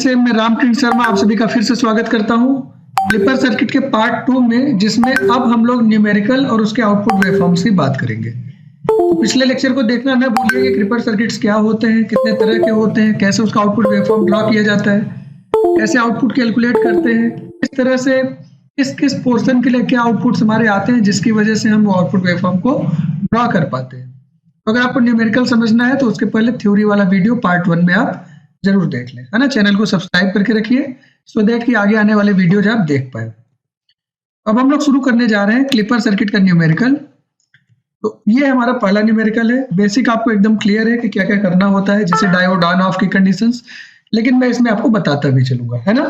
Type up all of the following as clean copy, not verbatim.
से मैं रामकृष्ण शर्मा आप सभी का फिर से स्वागत करता हूं क्लिपर सर्किट के पार्ट 2 में, जिसमें अब हम लोग न्यूमेरिकल और उसके आउटपुट वेवफॉर्म्स की बात करेंगे। तो पिछले लेक्चर को देखना न भूलिए कि क्लिपर सर्किट्स क्या होते हैं, कितने तरह के होते हैं, कैसे उसका आउटपुट वेवफॉर्म ड्रॉ किया जाता है, कैसे आउटपुट कैलकुलेट करते हैं, किस तरह से किस पोर्शन के लिए क्या आउटपुट्स हमारे आते हैं जिसकी वजह से हम वो आउटपुट वेवफॉर्म को ड्रॉ कर पाते हैं। तो अगर आपको न्यूमेरिकल समझना है तो उसके पहले थ्योरी वाला वीडियो पार्ट 1 में आप जरूर देख लें, है ना। चैनल को सब्सक्राइब करके रखिए सो दैट कि आगे आने वाले वीडियोज आप देख पाए। अब हम लोग शुरू करने जा रहे हैं क्लिपर सर्किट का न्यूमेरिकल। तो ये हमारा पहला न्यूमेरिकल है। बेसिक आपको एकदम क्लियर है कि क्या क्या करना होता है, जैसे डायोड ऑन ऑफ की कंडीशंस, लेकिन मैं इसमें आपको बताता भी चलूंगा, है ना।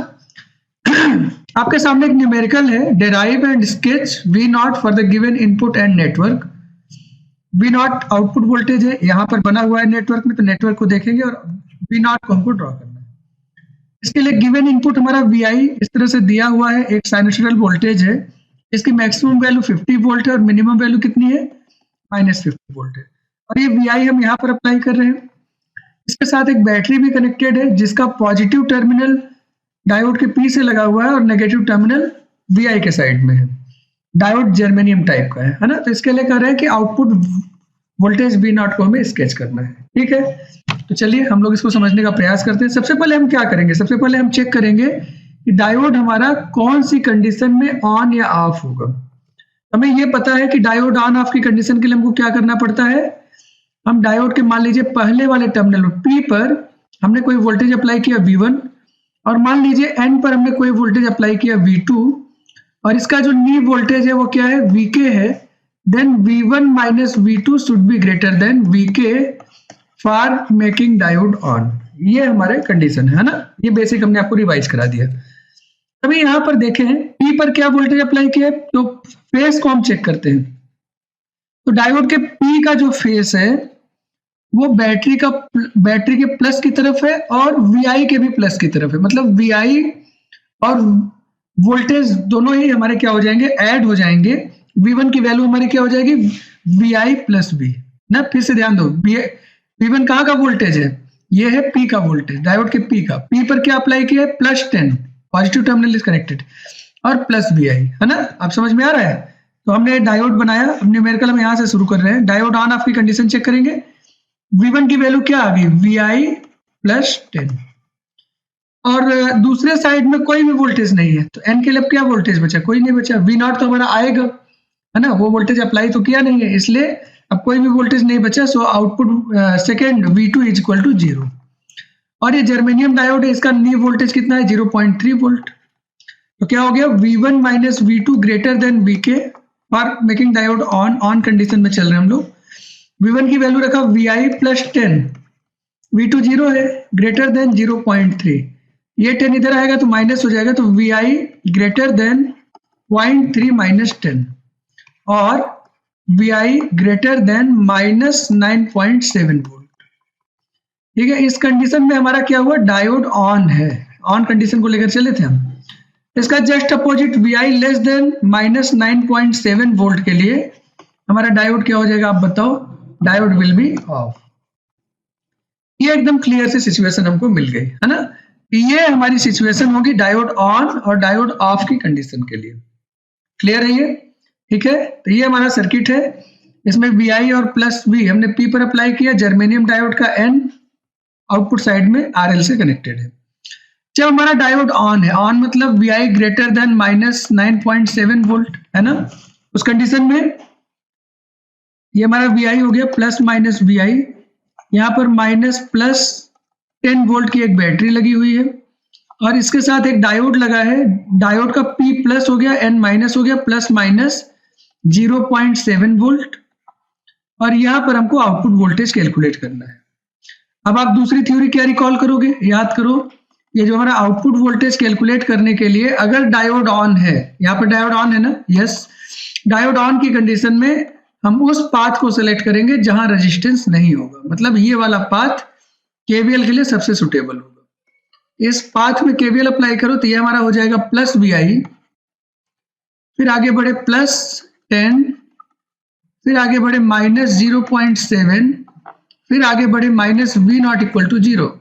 आपके सामने एक न्यूमेरिकल है, derive and sketch V naught for the given input and network. V naught output voltage है, यहाँ पर बना हुआ है नेटवर्क में, तो नेटवर्क को देखेंगे और वी नॉट को हमको ड्रॉ करना है। इसके लिए गिवन इनपुट हमारा वी आई इस तरह से दिया हुआ है, एक साइनसॉइडल वोल्टेज है, इसकी मैक्सिमम वैल्यू 50 वोल्ट है और मिनिमम वैल्यू कितनी है, -50 वोल्ट है। और ये वी आई हम यहाँ पर अप्लाई कर रहे हैं। इसके साथ एक बैटरी भी कनेक्टेड है जिसका पॉजिटिव टर्मिनल डायोड के पी से लगा हुआ है और नेगेटिव टर्मिनल वी आई के साइड में है। डायोड जर्मेनियम टाइप का है ना। तो इसके लिए कह रहे हैं कि आउटपुट वोल्टेज वी नॉट को हमें स्केच करना है, ठीक है। तो चलिए हम लोग इसको समझने का प्रयास करते हैं। सबसे पहले हम क्या करेंगे, सबसे पहले हम चेक करेंगे कि डायोड हमारा कौन सी कंडीशन में ऑन या ऑफ होगा। हमें ये पता है कि डायोड ऑन ऑफ की कंडीशन के लिए हमको क्या करना पड़ता है। हम डायोड के मान लीजिए पहले वाले टर्मिनल पी पर हमने कोई वोल्टेज अप्लाई किया V1 और मान लीजिए N पर हमने कोई वोल्टेज अप्लाई किया V2 और इसका जो नी वोल्टेज है वो क्या है, Vk है। Then V1 minus V2 should be greater than Vk for making diode on. ये हमारे कंडीशन है ना। ये बेसिक हमने आपको रिवाइज करा दिया। अभी यहाँ पर देखें P पर क्या वोल्टेज अप्लाई किया, तो फेस को हम चेक करते हैं। तो डायोड के P का जो फेस है वो बैटरी के प्लस की तरफ है और VI के भी प्लस की तरफ है। मतलब VI और वोल्टेज दोनों ही हमारे क्या हो जाएंगे, ऐड हो जाएंगे। V1 की वैल्यू हमारी क्या हो जाएगी, VI प्लस V ना। फिर से ध्यान दो, V1 कहाँ का वोल्टेज है, ये है P का वोल्टेज, डायोड के P का। P पर क्या अप्लाई किया है, +10, पॉजिटिव टर्मिनल इज कनेक्टेड और प्लस VI, है ना। आप समझ में आ रहा है। तो हमने डायोड बनाया। अब न्यूमेरिकल हम यहाँ से शुरू कर रहे हैं। डायोड ऑन ऑफ की कंडीशन चेक करेंगे। V1 की वैल्यू क्या आ गई, VI +10 और दूसरे साइड में कोई भी वोल्टेज नहीं है, तो N के लिए क्या वोल्टेज बचा, कोई नहीं बचा। V0 तो हमारा आएगा, है ना, वो वोल्टेज अप्लाई तो किया नहीं है, इसलिए अब कोई भी वोल्टेज नहीं बचा। So output second V2 is equal to 0। और ये जर्मेनियम डायोड है, इसका नी वोल्टेज कितना है, 0.3 वोल्ट। तो क्या हो गया, V1 minus V2 greater than Vk for making diode on condition में चल रहे हैं हम लोग। V1 की वैल्यू रखा VI +10, V2 0 है, ग्रेटर देन 0.3। ये 10 इधर आएगा तो माइनस हो जाएगा, तो VI ग्रेटर देन 0.3 माइनस 10 और VI ग्रेटर देन -9.7 वोल्ट। ठीक है। इस कंडीशन में हमारा क्या हुआ, डायोड ऑन है। ऑन कंडीशन को लेकर चले थे हम। इसका just opposite VI less then -9.7 volt के लिए हमारा डायोड क्या हो जाएगा, आप बताओ, डायोड विल बी ऑफ। ये एकदम क्लियर से सिचुएशन हमको मिल गई, है ना। ये हमारी सिचुएशन होगी डायोड ऑन और डायोड ऑफ की कंडीशन के लिए। क्लियर है ये, ठीक है। तो ये हमारा सर्किट है। इसमें VI और +V हमने P पर अप्लाई किया। जर्मेनियम डायोड का N आउटपुट साइड में RL से कनेक्टेड है। जब हमारा डायोड ऑन है, ऑन मतलब VI ग्रेटर देन -9.7 वोल्ट, है ना। उस कंडीशन में ये हमारा VI हो गया +-VI। यहाँ पर -+10 वोल्ट की एक बैटरी लगी हुई है और इसके साथ एक डायोड लगा है। डायोड का P+ हो गया, N- हो गया, +-0.7 वोल्ट। और यहाँ पर हमको आउटपुट वोल्टेज कैलकुलेट करना है। अब आप दूसरी थ्योरी क्या रिकॉल करोगे, याद करो। ये जो हमारा आउटपुट वोल्टेज कैलकुलेट करने के लिए अगर डायोड ऑन है, यहाँ पर डायोड ऑन है ना, यस, डायोड ऑन की कंडीशन में हम उस पाथ को सेलेक्ट करेंगे जहां रेजिस्टेंस नहीं होगा। मतलब ये वाला पाथ KVL के लिए सबसे सुटेबल होगा। इस पाथ में KVL अप्लाई करो तो ये हमारा हो जाएगा +VI, फिर आगे बढ़े +10, फिर आगे बढ़े -0.7, फिर आगे बढ़े -V0 = 0।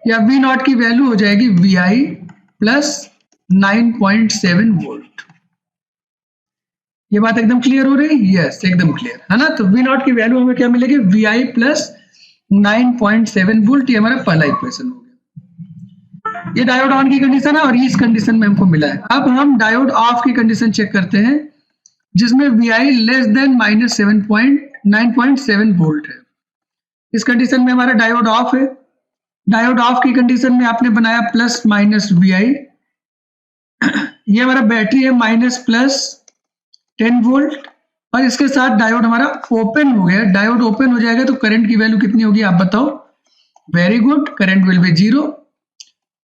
या वी नॉट की वैल्यू हो जाएगी वी आई प्लस 9.7 वोल्ट। ये बात एकदम क्लियर हो रही है? यस, एकदम क्लियर है ना। तो वी नॉट की वैल्यू हमें क्या मिलेगी? V I plus 9.7 volt. ये हमारा पहला इक्वेशन हो गया। ये डायोड ऑन की कंडीशन है और इस कंडीशन में हमको मिला है। अब हम डायोड ऑफ की कंडीशन चेक करते हैं जिसमें V I less than minus 9.7 volt है। इस कंडीशन में हमारा डायोड ऑफ है। डायोड ऑफ की कंडीशन में आपने बनाया प्लस माइनस वी आई। ये हमारा बैटरी है माइनस प्लस 10 वोल्ट और इसके साथ डायोड हमारा ओपन हो गया। डायोड ओपन हो जाएगा तो करंट की वैल्यू कितनी होगी आप बताओ? Very good, current will be 0।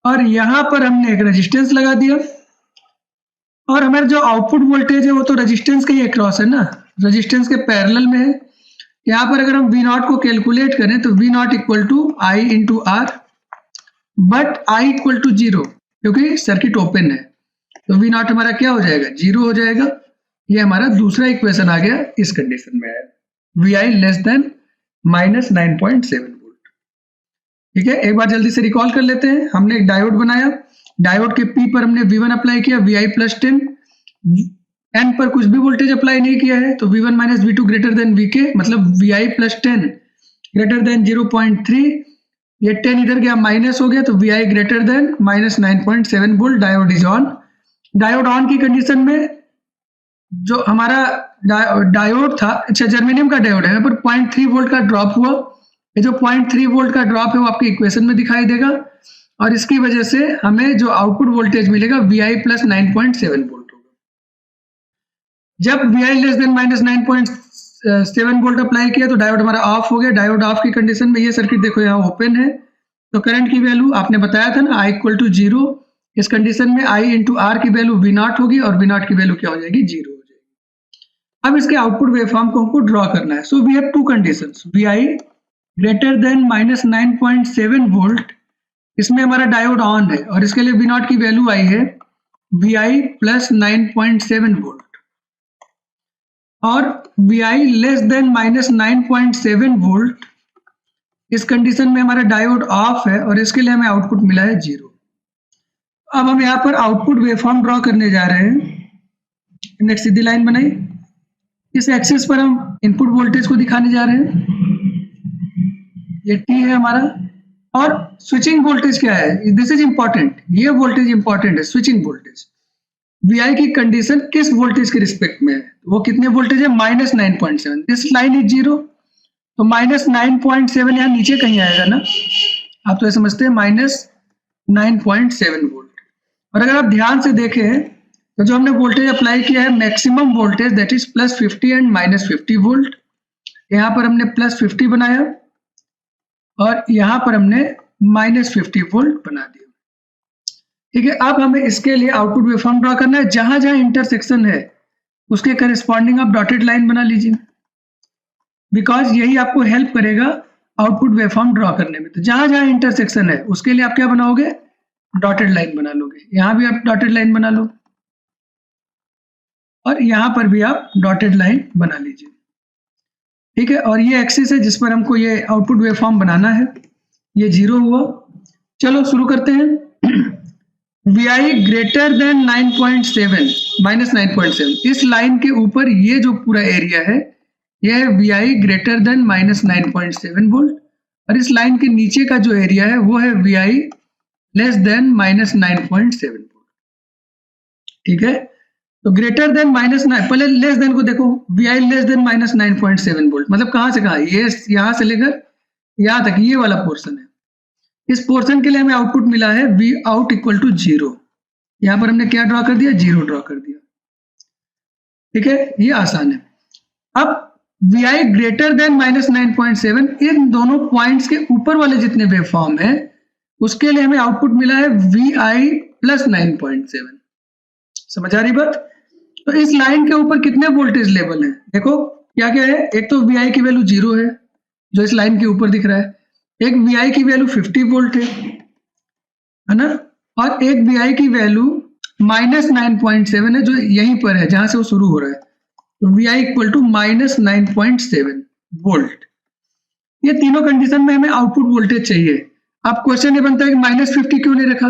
और यहां पर हमने एक रेजिस्टेंस लगा दिया और हमारा जो आउटपुट वोल्टेज है वो तो रेजिस्टेंस के ही अक्रॉस है ना, रेजिस्टेंस के पैरेलल में है। यहां पर अगर हम वी नॉट को कैलकुलेट करें तो V not equal to I into R, but I equal to 0 क्योंकि सर्किट ओपन है। तो वी नॉट हमारा क्या हो जाएगा? 0 हो जाएगा। ये हमारा दूसरा इक्वेशन आ गया, इस कंडीशन में आया V I less than minus 9.7 volt. ठीक है, एक बार जल्दी से रिकॉल कर लेते हैं। हमने एक डायोड बनाया, डायोड के पी पर हमने V1 अप्लाई किया, वी आई प्लस 10, एन पर कुछ भी वोल्टेज अप्लाई नहीं किया है तो V1 minus V2 greater than VK, मतलब V I plus 10 greater than 0.3। ये 10 इधर गया माइनस हो गया तो V I greater than minus 9.7 volt. Diode is on. Diode on की कंडीशन में जो हमारा डायोड था, अच्छा जर्मेनियम का डायोड है, यहाँ पर 0.3 वोल्ट का ड्रॉप हुआ। ये जो 0.3 वोल्ट का ड्रॉप है वो आपके इक्वेशन में दिखाई देगा और इसकी वजह से हमें जो आउटपुट वोल्टेज मिलेगा वी आई प्लस 9.7 वोल्ट होगा। जब V I less than minus 9.7 volt apply किया तो डायोड हमारा ऑफ हो गया। डायोड ऑफ की कंडीशन में ये सर्किट देखो यहाँ ओपन है तो करंट की वैल्यू आपने बताया था ना आई इक्वल टू 0। इस कंडीशन में आई इंटू आर की वैल्यू वी नॉट होगी और वी नॉट की वैल्यू क्या हो जाएगी? 0 हो जाएगी। अब इसके आउटपुट वेवफॉर्म को हमको ड्रॉ करना है। So we have two conditions, V I greater than minus 9.7 volt, इसमें हमारा डायोड ऑन है और इसके लिए वी नॉट की वैल्यू आई है वी आई प्लस 9.7 वोल्ट, और V I less than minus 9.7 volt, इस कंडीशन में हमारा डायोड ऑफ है और इसके लिए हमें आउटपुट मिला है 0। अब हम यहाँ पर आउटपुट वेवफॉर्म ड्रॉ करने जा रहे हैं। हमने एक सीधी लाइन बनाई, इस एक्सिस पर हम इनपुट वोल्टेज को दिखाने जा रहे हैं। ये T है हमारा, और स्विचिंग वोल्टेज क्या है? दिस इज इंपॉर्टेंट, ये वोल्टेज इंपॉर्टेंट है, स्विचिंग वोल्टेज। VI की कंडीशन किस वोल्टेज के रिस्पेक्ट में है? वो कितने वोल्टेज है? माइनस 9.7। दिस लाइन इज 0, तो माइनस 9.7 यहाँ नीचे कहीं आएगा ना, आप तो ये समझते हैं माइनस 9.7 वोल्ट। और अगर आप ध्यान से देखें तो जो हमने वोल्टेज अप्लाई किया है maximum voltage that is plus 50 and minus 50 volt. यहाँ पर हमने प्लस 50 बनाया और यहाँ पर हमने माइनस 50 वोल्ट बना दिया। ठीक है, अब हमें इसके लिए आउटपुट वेवफॉर्म ड्रॉ करना है। जहां जहां इंटरसेक्शन है उसके करस्पॉन्डिंग आप डॉटेड लाइन बना लीजिए, बिकॉज यही आपको हेल्प करेगा आउटपुट वेवफॉर्म ड्रॉ करने में। तो जहां जहां इंटरसेक्शन है उसके लिए आप क्या बनाओगे? डॉटेड लाइन बना लोगे। यहां भी आप डॉटेड लाइन बना लो और यहां पर भी आप डॉटेड लाइन बना लीजिए। ठीक है, और ये एक्सिस है जिस पर हमको ये आउटपुट वेवफॉर्म बनाना है। ये 0 हुआ। चलो शुरू करते हैं। Vi ग्रेटर देन 9.7 माइनस 9.7, इस लाइन के ऊपर ये जो पूरा एरिया है यह है Vi greater than minus 9.7 volt, और इस लाइन के नीचे का जो एरिया है वो है Vi less than minus 9.7 volt. ठीक है, तो ग्रेटर देन माइनस 9, पहले लेस देन को देखो, Vi less than minus 9.7 volt, मतलब कहां से कहां? ये यहां से लेकर यहां तक ये वाला पोर्शन है। इस पोर्शन के लिए हमें आउटपुट मिला है V आउट इक्वल टू 0। यहां पर हमने क्या ड्रॉ कर दिया? 0 ड्रॉ कर दिया। ठीक है, ये आसान है। अब Vi ग्रेटर देन माइनस 9.7, इन दोनों पॉइंट्स के ऊपर वाले जितने वेवफॉर्म है उसके लिए हमें आउटपुट मिला है Vi प्लस 9.7। समझ आ रही बात? तो इस लाइन के ऊपर कितने वोल्टेज लेवल है? देखो क्या क्या है। एक तो Vi की वैल्यू 0 है जो इस लाइन के ऊपर दिख रहा है, एक Vi की वैल्यू 50 वोल्ट है ना, और एक Vi की वैल्यू माइनस 9.7 है जो यहीं पर है जहां से वो शुरू हो रहा है। तो Vi equal to minus 9.7 volt. ये तीनों कंडीशन में हमें आउटपुट वोल्टेज चाहिए। अब क्वेश्चन ये बनता है कि -50 क्यों नहीं रखा,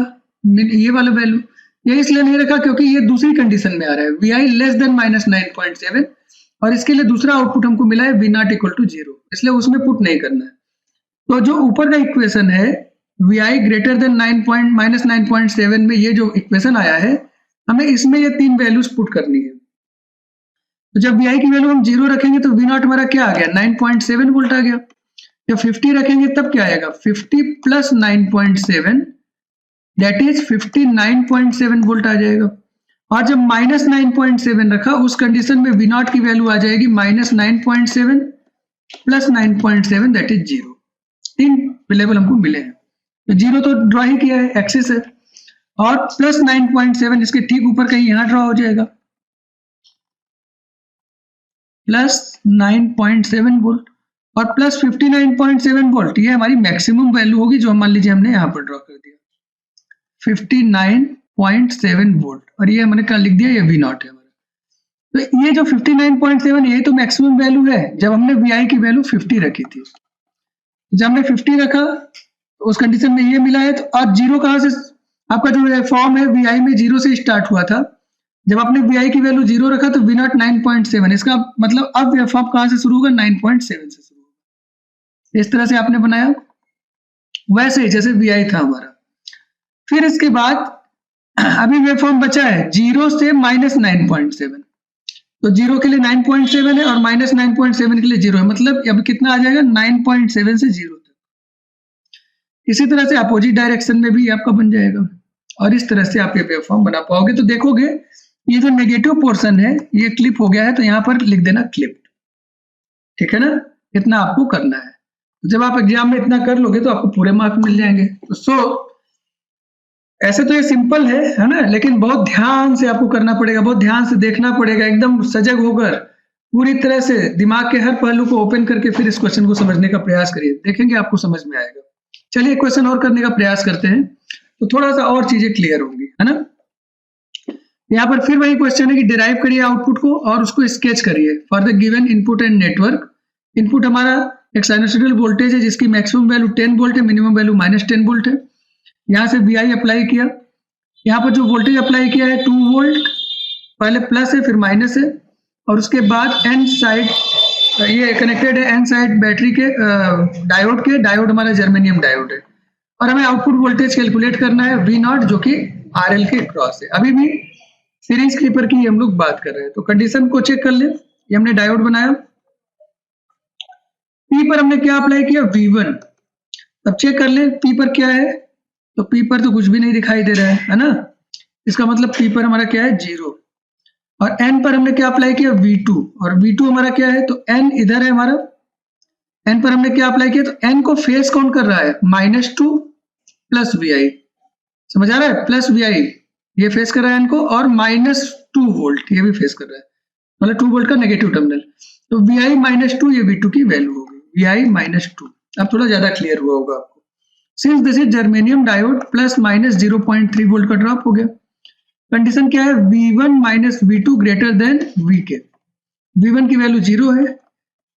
ये वाला वैल्यू ये इसलिए नहीं रखा क्योंकि ये दूसरी कंडीशन में आ रहा है, vi लेस देन -9.7 और इसके लिए दूसरा आउटपुट हमको मिला है v नॉट इक्वल टू 0, इसलिए उसमें पुट नहीं करना है। तो जो ऊपर का इक्वेशन है vi ग्रेटर देन -9.7 में ये जो इक्वेशन आया है, हमें इसमें ये तीन वैल्यूज पुट करनी है। तो जब vi की वैल्यू हम 0 रखेंगे तो v नॉट हमारा क्या आ गया, 9.7 वोल्ट आ गया। जब 50 रखेंगे तब क्या आएगा, 50 प्लस 9.7 दैट इज 59.7 वोल्ट आ जाएगा। और जब -9.7 रखा उस कंडीशन में v नॉट की वैल्यू आ जाएगी -9.7 प्लस 9.7 दैट इज 0। तीन लेवल हमको मिले हैं, तो 0 तो ड्रॉ ही किया है, एक्सिस है, और प्लस 9.7 इसके ठीक ऊपर कहीं यहां ड्रॉ हो जाएगा, प्लस 9.7 वोल्ट और प्लस 59.7 वोल्ट, ये हमारी मैक्सिमम वैल्यू होगी जो मान लीजिए हमने यहाँ पर ड्रॉ कर दिया 59.7 वोल्ट, और ये हमने क्या लिख दिया, ये वी नॉट है हमारा। तो ये जो 59.7 ये तो मैक्सिमम वैल्यू है जब हमने vi की वैल्यू 50 रखी थी। जब हमने 50 रखा तो उस कंडीशन में ये मिला है। तो अब 0 कहाँ से, आपका जो फॉर्म है vi में 0 से स्टार्ट हुआ था, जब आपने vi की वैल्यू 0 रखा तो v नॉट 9.7, इसका मतलब अब यह फॉर्म कहाँ से शुरू होगा, 9.7 से शुरू होगा। इस तरह से आपने बनाया, वैसे ही जैसे vi था हमारा। फिर इसके बाद अभी वेव फॉर्म बचा है 0 से -9.7, तो 0 के लिए 9.7 है और -9.7 के लिए 0 है, मतलब अब कितना आ जाएगा, 9.7 से 0 तक। इसी तरह से अपोजिट डायरेक्शन में भी आपका बन जाएगा, और इस तरह से आप ये वेव फॉर्म बना पाओगे। तो देखोगे ये जो नेगेटिव पोर्शन है ये क्लिप हो गया है, तो यहाँ पर लिख देना क्लिप, ठीक है ना, इतना आपको करना है। जब आप एग्जाम में इतना कर लोगे तो आपको पूरे मार्क्स मिल जाएंगे। तो ऐसे तो ये सिंपल है ना, लेकिन बहुत ध्यान से आपको करना पड़ेगा, बहुत ध्यान से देखना पड़ेगा, एकदम सजग होकर पूरी तरह से दिमाग के हर पहलू को ओपन करके फिर इस क्वेश्चन को समझने का प्रयास करिए, देखेंगे आपको समझ में आएगा। चलिए क्वेश्चन और करने का प्रयास करते हैं, तो थोड़ा सा और चीजें क्लियर होंगी, है ना। यहाँ पर फिर वही क्वेश्चन है कि डिराइव करिए आउटपुट को और उसको स्केच करिए for the given input and network. Input हमारा एक साइनसॉइडल वोल्टेज है जिसकी मैक्सिमम वैल्यू 10 वोल्ट है, मिनिमम वैल्यू -10 वोल्ट है। यहाँ से vi अप्लाई किया, यहाँ पर जो वोल्टेज अप्लाई किया है 2 वोल्ट, पहले प्लस है फिर माइनस है, और उसके बाद एन साइड ये कनेक्टेड है एन साइड बैटरी के डायोड के, डायोड हमारा जर्मेनियम डायोड है, और हमें आउटपुट वोल्टेज कैलकुलेट करना है v नॉट जो कि RL के क्रॉस है। अभी भी सीरीज क्लिपर की हम लोग बात कर रहे हैं, तो कंडीशन को चेक कर ले। ये हमने डायोड बनाया, P पर हमने क्या अप्लाई किया, V1। अब चेक कर ले P पर क्या है, तो P पर तो कुछ भी नहीं दिखाई दे रहा है ना, इसका मतलब P पर हमारा क्या है, 0। और N पर हमने क्या अप्लाई किया, V2, और V2 हमारा क्या है, तो N इधर है हमारा। N पर हमने क्या अप्लाई किया, तो N को फेस कौन कर रहा है, -2 प्लस vi, समझ आ रहा है, प्लस vi ये फेस कर रहा है N को, और -2 वोल्ट ये भी फेस कर रहा है, मतलब 2 वोल्ट का नेगेटिव टर्मिनल। तो vi -2 ये V2 की वैल्यू होगी, vi -2। अब थोड़ा ज्यादा क्लियर हुआ होगा आपको। Since this is germanium diode plus minus 0.3 volt का ड्रॉप हो गया। कंडीशन क्या है, V1 minus V2 greater than VK। V1 की वैल्यू 0 है,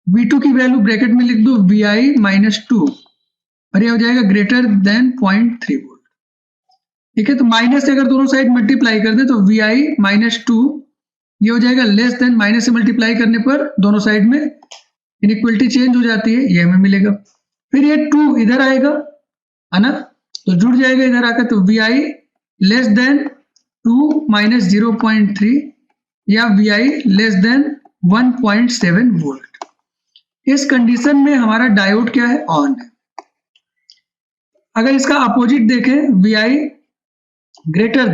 V2 की वैल्यू ब्रैकेट में लिख दो vi -2, और ये हो जाएगा ग्रेटर देन 0.3 वोल्ट, ठीक है। तो माइनस से अगर दोनों साइड मल्टीप्लाई कर दे तो vi -2 ये हो जाएगा लेस देन, माइनस से मल्टीप्लाई करने पर दोनों साइड में इनइक्वलिटी चेंज हो जाती है, ये हमें मिलेगा। फिर ये 2 इधर आएगा, है ना, तो जुड़ जाएगा इधर आकर, तो vi लेस देन 2 माइनस 0.3 या vi लेस देन 1.7 वोल्ट। इस कंडीशन में हमारा डायोड क्या है, ऑन है। अगर इसका अपोजिट देखें, vi ग्रेटर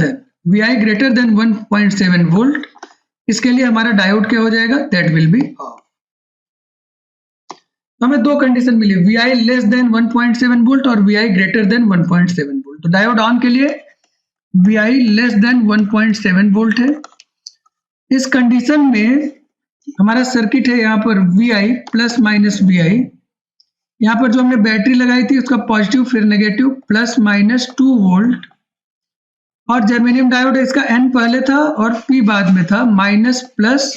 देन 1.7 वोल्ट, इसके लिए हमारा डायोड क्या हो जाएगा, दैट विल बी ऑफ। हमें दो कंडीशन मिली, vi लेस देन 1.7 वोल्ट और vi ग्रेटर देन 1.7 वोल्ट। तो डायोड ऑन के लिए vi लेस देन 1.7 वोल्ट है। इस कंडीशन में हमारा सर्किट है यहाँ पर vi प्लस माइनस vi, यहाँ पर जो हमने बैटरी लगाई थी उसका पॉजिटिव फिर नेगेटिव प्लस माइनस 2 वोल्ट, और जर्मेनियम डायोड है इसका n पहले था और p बाद में था, माइनस प्लस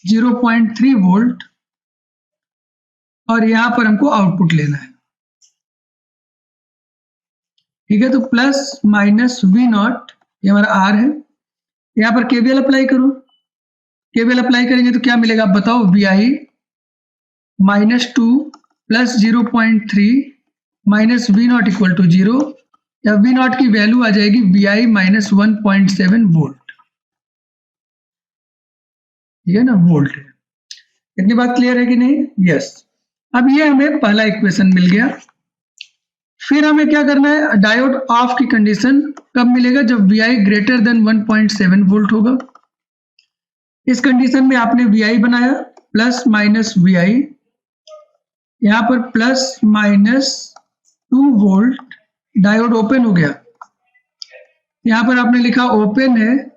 0.3 वोल्ट, और यहां पर हमको आउटपुट लेना है। ठीक है, तो प्लस माइनस वी नॉट, ये हमारा आर है। यहाँ पर केवीएल अप्लाई करो, केवीएल अप्लाई करेंगे तो क्या मिलेगा आप बताओ, V I -2 plus 0.3 minus we not equal to 0, या वी नॉट की वैल्यू आ जाएगी वी आई -1.7 वोल्ट। ये ना वोल्ट है। इतनी बात क्लियर है कि नहीं? यस। अब ये हमें पहला इक्वेशन मिल गया। फिर हमें क्या करना है, डायोड ऑफ की कंडीशन कब मिलेगा, जब V I greater than 1.7 volt होगा। इस कंडीशन में आपने वी आई बनाया प्लस माइनस वी आई, यहाँ पर plus minus 2 volt, diode open हो गया। यहाँ पर आपने लिखा ओपन है,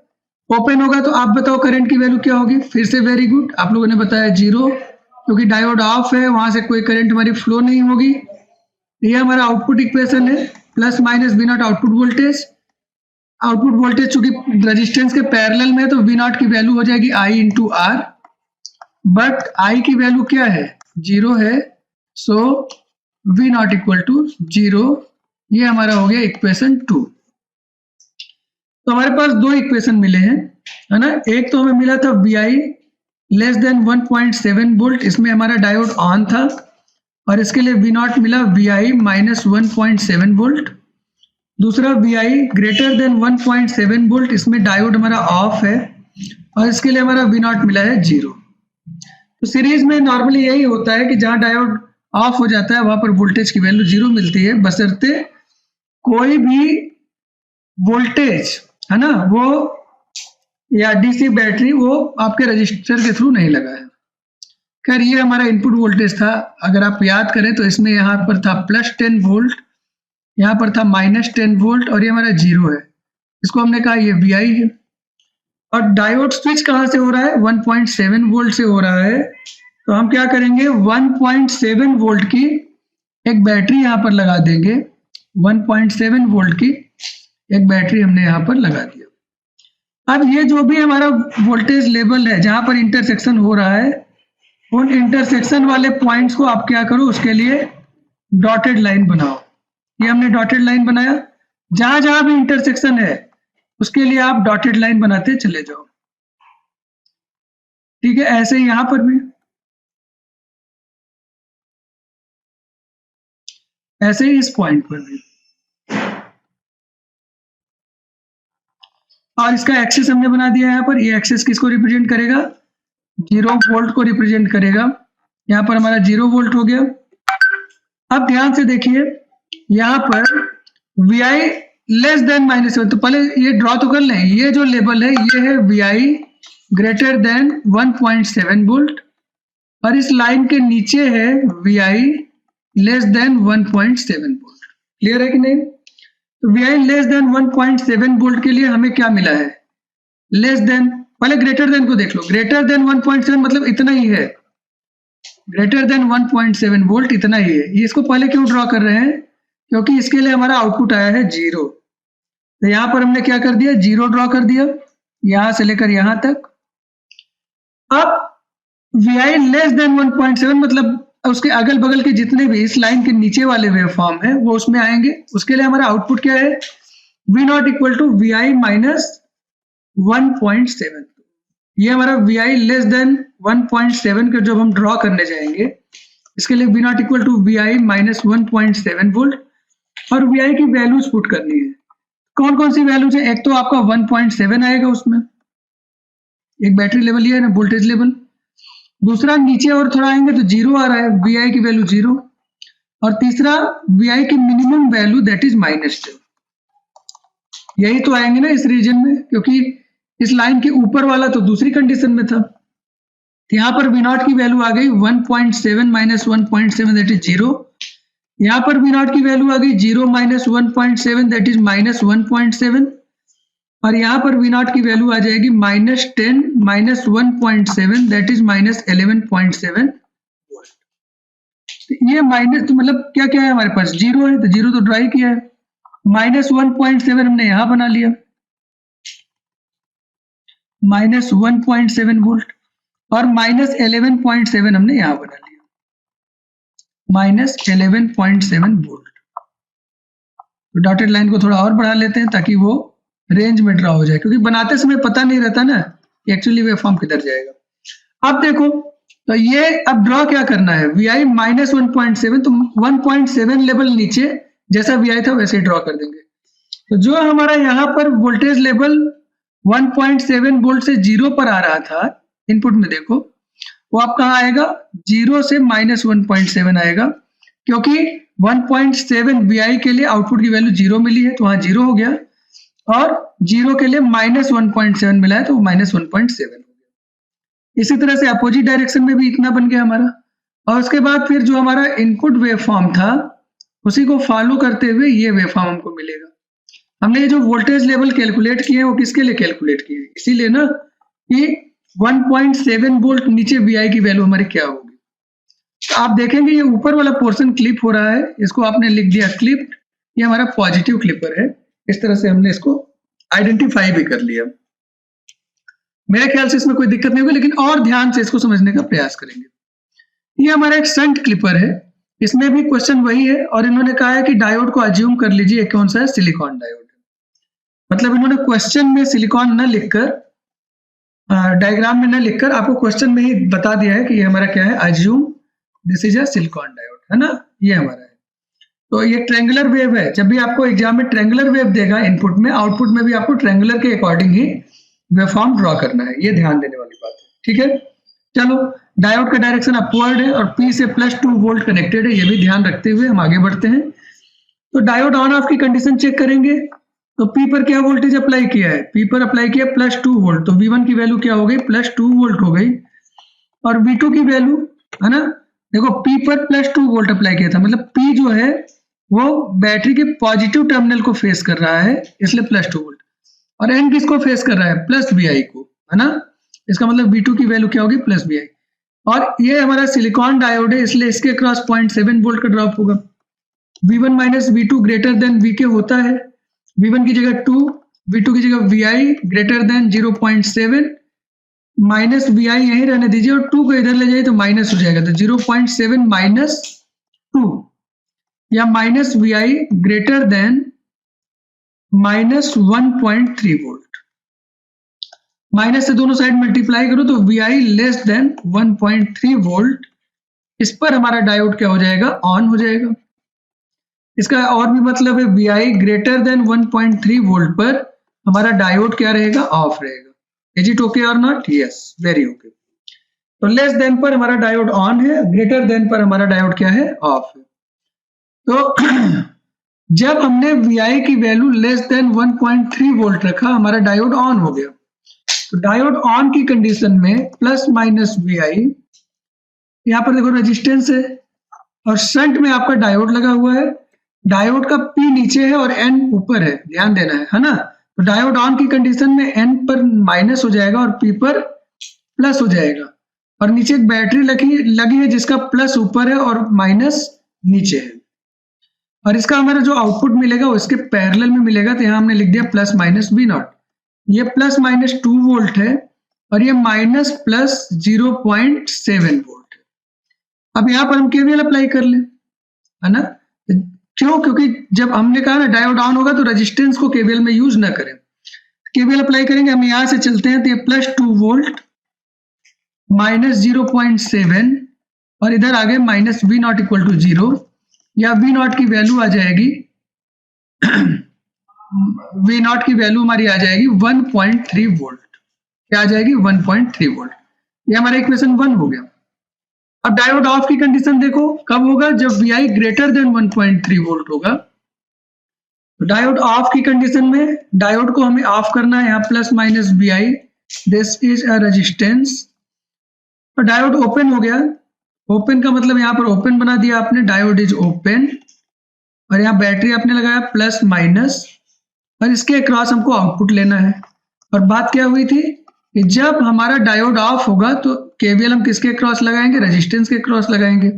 ओपन होगा तो आप बताओ करंट की वैल्यू क्या होगी। फिर से वेरी गुड, आप लोगों ने बताया 0, क्योंकि डायोड ऑफ है, वहां से कोई करंट हमारी फ्लो नहीं होगी। ये हमारा आउटपुट इक्वेशन है, plus minus we naught output voltage. Output voltage चूंकि रेजिस्टेंस के पैरेलल में है तो वी नॉट की वैल्यू हो जाएगी आई इंटू आर, बट आई की वैल्यू क्या है, 0 है, so V not equal to 0। ये हमारा हो गया इक्वेशन 2। तो हमारे पास दो इक्वेशन मिले हैं, है ना। एक तो हमें मिला था V I less than 1.7 volt, इसमें हमारा डायोड ऑन था, और इसके लिए वी नॉट मिला वी आई -1.7 वोल्ट। दूसरा V I greater than 1.7 volt, इसमें डायोड हमारा ऑफ है, और इसके लिए हमारा वी नॉट मिला है 0। तो सीरीज में नॉर्मली यही होता है कि जहां डायोड ऑफ हो जाता है वहां पर वोल्टेज की वैल्यू 0 मिलती है, बशर्ते कोई भी वोल्टेज, है ना, वो या डीसी बैटरी वो आपके रजिस्टर के थ्रू नहीं लगा है। खैर ये हमारा इनपुट वोल्टेज था, अगर आप याद करें तो इसमें यहाँ पर था +10 वोल्ट, यहाँ पर था -10 वोल्ट, और ये हमारा 0 है। इसको हमने कहा ये वी आई है। और डायोड स्विच कहाँ से हो रहा है, 1.7 वोल्ट से हो रहा है। तो हम क्या करेंगे, 1.7 वोल्ट की एक बैटरी यहाँ पर लगा देंगे। 1.7 वोल्ट की एक बैटरी हमने यहाँ पर लगा दिया। अब ये जो भी हमारा वोल्टेज लेवल है जहां पर इंटरसेक्शन हो रहा है, उन इंटरसेक्शन वाले पॉइंट्स को आप क्या करो, उसके लिए डॉटेड लाइन बनाओ। ये हमने डॉटेड लाइन बनाया, जहां जहां भी इंटरसेक्शन है उसके लिए आप डॉटेड लाइन बनाते चले जाओ। ठीक है, ऐसे ही यहां पर भी, ऐसे ही इस पॉइंट पर भी। और इसका एक्सेस हमने बना दिया यहाँ पर। ये एक्सेस किसको रिप्रेजेंट करेगा, 0 वोल्ट को रिप्रेजेंट करेगा। यहाँ पर हमारा 0 वोल्ट हो गया। अब ध्यान से देखिए, यहाँ पर वी आई लेस देन -7, तो पहले ये ड्रॉ तो कर लें। ये जो लेवल है ये है V I greater than 1.7 volt, और इस लाइन के नीचे है V I less than 1.7 volt. Clear है कि नहीं? तो V I less than 1.7 volt के लिए हमें क्या मिला है, लेस देन, पहले ग्रेटर देन को देख लो। ग्रेटर देन 1.7 मतलब इतना ही है, ग्रेटर देन 1.7 वोल्ट इतना ही है। ये इसको पहले क्यों ड्रॉ कर रहे हैं, क्योंकि इसके लिए हमारा आउटपुट आया है 0। तो यहां पर हमने क्या कर दिया, 0 ड्रॉ कर दिया, यहां से लेकर यहां तक। अब वी आई लेस देन 1.7 मतलब उसके अगल बगल के जितने भी इस लाइन के नीचे वाले वेवफॉर्म है वो उसमें आएंगे। उसके लिए हमारा आउटपुट क्या है, v not equal to we आई -1.7। ये हमारा वी आई लेस देन 1.7 का जब हम ड्रॉ करने जाएंगे, इसके लिए V not equal to we I -1.7 volt, और वी आई की वैल्यूज पुट करनी है। कौन कौन सी वैल्यूज है, एक तो आपका 1.7 आएगा उसमें, एक बैटरी लेवल ये है ना, वोल्टेज लेवल। दूसरा नीचे और थोड़ा आएंगे तो 0 आ रहा है, वी आई की वैल्यू 0। और तीसरा वी आई की मिनिमम वैल्यू दैट इज -2। यही तो आएंगे ना इस रीजन में, क्योंकि इस लाइन के ऊपर वाला तो दूसरी कंडीशन में था। तो यहाँ पर वी नॉट की वैल्यू आ गई 1.7 - 1.7 दैट इज 0। यहाँ पर वी नॉट की वैल्यू आ गई 0 - 1.7 दैट इज -1.7। और यहाँ पर वी नॉट की वैल्यू आ जाएगी -10 - 1.7 दैट इज -11.7 वोल्ट। ये माइनस तो मतलब क्या क्या है हमारे पास, 0 है, तो 0 तो ड्राई किया है। -1.7 हमने यहां बना लिया, -1.7 वोल्ट, और -11.7 हमने यहां बना लिया, -11.7 वोल्ट। तो डॉटेड लाइन को थोड़ा और बढ़ा लेते हैं ताकि वो रेंज में ड्रॉ हो जाए, क्योंकि बनाते समय पता नहीं रहता ना कि एक्चुअली वेवफॉर्म किधर जाएगा। अब देखो, तो ये अब ड्रॉ क्या करना है, VI माइनस 1.7, तो 1.7 लेवल नीचे जैसा VI था वैसे ही ड्रॉ कर देंगे। तो जो हमारा यहाँ पर वोल्टेज लेवल 1.7 वोल्ट से 0 पर आ रहा था, इनपुट में देखो, वो आप कहाँ आएगा, 0 से माइनस 1.7 आएगा, क्योंकि 1.7 VI के लिए आउटपुट की वैल्यू 0 मिली है तो वहां 0 हो गया, और 0 के लिए माइनस 1.7 मिला है तो माइनस 1.7 हो गया। इसी तरह से अपोजिट डायरेक्शन में भी इतना बन गया हमारा। और उसके बाद फिर जो हमारा इनपुट वेवफॉर्म था उसी को फॉलो करते हुए ये वेवफॉर्म हमको मिलेगा। हमने ये जो वोल्टेज लेवल कैलकुलेट किए हैं वो किसके लिए कैलकुलेट किए हैं, इसीलिए ना कि 1.7 वोल्ट नीचे VI की वैल्यू हमारी क्या होगी। तो आप देखेंगे ये ऊपर वाला पोर्शन क्लिप हो रहा है, इसको आपने लिख दिया क्लिप, ये हमारा पॉजिटिव क्लिपर है। इस तरह से हमने इसको आइडेंटिफाई भी कर लिया। मेरे ख्याल से इसमें कोई दिक्कत नहीं होगी, लेकिन और ध्यान से इसको समझने का प्रयास करेंगे। ये हमारा एक शंट क्लिपर है, इसमें भी क्वेश्चन वही है, और इन्होंने कहा है कि डायोड को अज्यूम कर लीजिए कौन सा है, सिलिकॉन डायोड है। मतलब इन्होंने क्वेश्चन में सिलिकॉन न लिखकर, डायग्राम में न लिखकर आपको क्वेश्चन में ही बता दिया है कि ये हमारा क्या है, assume this is a silicon diode, है ना, ये हमारा है। तो ये ट्रायंगुलर वेव है, जब भी आपको एग्जाम में ट्रायंगुलर वेव देगा इनपुट में, आउटपुट में भी आपको ट्रायंगुलर के अकॉर्डिंग ही वेवफॉर्म ड्रॉ करना है, ये ध्यान देने वाली बात है। ठीक है, चलो, डायोड का डायरेक्शन अपवर्ड है और P से +2 वोल्ट कनेक्टेड है, ये भी ध्यान रखते हुए हम आगे बढ़ते हैं। तो डायोड ऑन ऑफ की कंडीशन चेक करेंगे, तो P पर क्या वोल्टेज अप्लाई किया है, P पर अप्लाई किया +2 वोल्ट, तो V1 की वैल्यू क्या हो गई, +2 वोल्ट हो गई, और V2 की वैल्यू, है ना, देखो P पर +2 वोल्ट अप्लाई किया था, मतलब P जो है वो बैटरी के पॉजिटिव टर्मिनल को फेस कर रहा है, इसलिए +2 वोल्ट, और N किसको फेस कर रहा है, +VI को, है ना, इसका मतलब V2 की वैल्यू क्या होगी, +VI। और ये हमारा सिलिकॉन डायोड है, इसलिए इसके क्रॉस 0.7 वोल्ट का ड्रॉप होगा। V1 minus V2 greater than VK होता है, V1 की जगह 2, V2 की जगह VI greater then 0.7, minus VI यहीं रहने दीजिए और 2 को इधर ले जाइए तो माइनस हो जाएगा, तो 0.7 माइनस 2 या minus VI greater than minus 1.3 volt. Minus से दोनों साइड मल्टीप्लाई करो तो VI लेस देन 1.3 वोल्ट, इस पर हमारा डायोड क्या हो जाएगा, ऑन हो जाएगा। इसका और भी मतलब है VI ग्रेटर देन 1.3 वोल्ट पर हमारा डायोड क्या रहेगा, ऑफ रहेगा। इज इट ओके और नॉट, यस, वेरी ओके। तो लेस देन पर हमारा डायोड ऑन है, ग्रेटर देन पर हमारा डायोड क्या है, ऑफ है। तो जब हमने VI की वैल्यू लेस देन 1.3 वोल्ट रखा, हमारा डायोड ऑन हो गया। तो डायोड ऑन की कंडीशन में प्लस माइनस VI, यहाँ पर देखो रेजिस्टेंस है और शंट में आपका डायोड लगा हुआ है, डायोड का P नीचे है और N ऊपर है, ध्यान देना है ना। तो डायोड ऑन की कंडीशन में N पर माइनस हो जाएगा और P पर प्लस हो जाएगा, और नीचे एक बैटरी लगी है जिसका प्लस ऊपर है और माइनस नीचे है, और इसका हमारा जो आउटपुट मिलेगा वो इसके पैरेलल में मिलेगा। तो यहाँ हमने लिख दिया प्लस माइनस V0, ये प्लस माइनस 2 वोल्ट है और ये माइनस प्लस 0.7 वोल्ट है। अब यहाँ पर हम KVL अप्लाई कर ले, है ना, क्यों, क्योंकि जब हमने कहा ना डायोड ऑन होगा तो रेजिस्टेंस को KVL में यूज ना करें, KVL अप्लाई करेंगे। हम यहाँ से चलते हैं तो ये +2 वोल्ट माइनस 0.7 और इधर आगे माइनस V0 इक्वल टू 0, या V0 की वैल्यू आ जाएगी V0 की वैल्यू हमारी आ जाएगी 1.3 वोल्ट, क्या आ जाएगी, 1.3 वोल्ट। ये हमारा इक्वेशन 1 हो गया। अब डायोड ऑफ की कंडीशन देखो कब होगा, जब VI ग्रेटर देन 1.3 वोल्ट होगा। तो डायोड ऑफ की कंडीशन में डायोड को हमें ऑफ करना है, यहाँ plus minus VI, this is a resistance. और डायोड ओपन हो गया, ओपन का मतलब यहाँ पर ओपन बना दिया आपने, डायोड इज ओपन, और यहाँ बैटरी आपने लगाया प्लस माइनस, और इसके अक्रॉस हमको आउटपुट लेना है। और बात क्या हुई थी कि जब हमारा डायोड ऑफ होगा तो KVL हम किसके अक्रॉस लगाएंगे, रेजिस्टेंस के अक्रॉस लगाएंगे।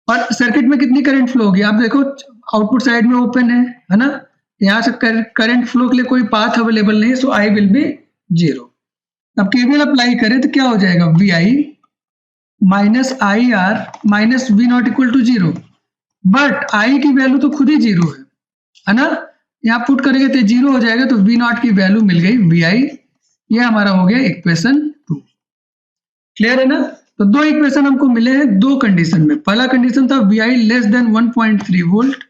और सर्किट में कितनी करंट फ्लो होगी, आप देखो आउटपुट साइड में ओपन है ना, यहाँ से करंट फ्लो के लिए कोई पाथ अवेलेबल नहीं है, सो I विल बी 0। अब KVL अप्लाई करें तो क्या हो जाएगा, VI minus IR minus V0 equal to 0, but I की वैल्यू तो खुद ही 0 है, है ना। यहाँ पुट करेंगे तो 0 हो जाएगा, तो वी नॉट की वैल्यू मिल गई VI। ये हमारा हो गया इक्वेशन 2। क्लियर है ना। तो दो इक्वेशन हमको मिले हैं दो कंडीशन में। पहला कंडीशन था VI लेस देन 1.3 वोल्ट,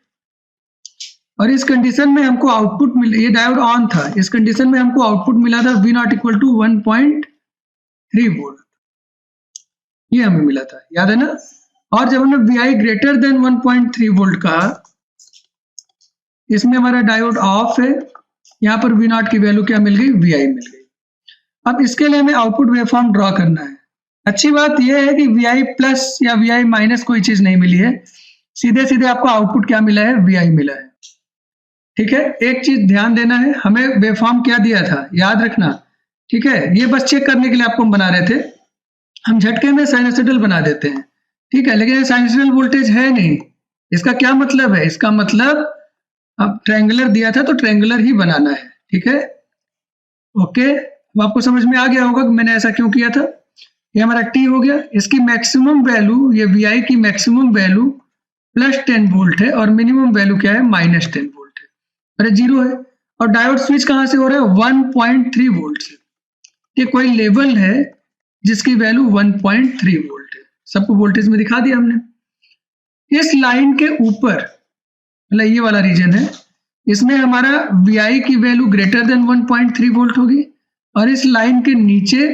और इस कंडीशन में हमको आउटपुट मिले, ये डायोड ऑन था, इस कंडीशन में हमको आउटपुट मिला था V naught equal to 1.3 volt, ये हमें मिला था, याद है ना। और जब हमने VI ग्रेटर देन 1.3 वोल्ट कहा, इसमें हमारा डायोड ऑफ है, यहाँ पर V नॉट की वैल्यू क्या मिल गई, VI मिल गई। अब इसके लिए हमें आउटपुट वेवफॉर्म ड्रॉ करना है। अच्छी बात यह है कि VI प्लस या VI माइनस कोई चीज नहीं मिली है, सीधे सीधे आपको आउटपुट क्या मिला है, VI मिला है। ठीक है, एक चीज ध्यान देना है, हमें वेवफॉर्म क्या दिया था याद रखना। ठीक है, ये बस चेक करने के लिए आपको हम बना रहे थे। हम झटके में साइनसॉइडल बना देते हैं, ठीक है, लेकिन साइनसॉइडल वोल्टेज है नहीं। इसका क्या मतलब है, इसका मतलब अब ट्रायंगुलर दिया था तो ट्रायंगुलर ही बनाना है। ठीक है, ओके, अब आपको समझ में आ गया होगा कि मैंने ऐसा क्यों किया था। ये हमारा T हो गया, इसकी मैक्सिमम वैल्यू, ये VI की मैक्सिमम वैल्यू +10 वोल्ट है और मिनिमम वैल्यू क्या है, -10 वोल्ट है, अरे 0 है। और डायोड स्विच कहां से हो रहा है, 1.3 वोल्ट से। ये कोई लेवल है जिसकी वैल्यू 1.3 वोल्ट है, सबको वोल्टेज में दिखा दिया हमने। इस लाइन के ऊपर, मतलब ये वाला रीजन है, इसमें हमारा VI की वैल्यू ग्रेटर देन 1.3 वोल्ट होगी, और इस लाइन के नीचे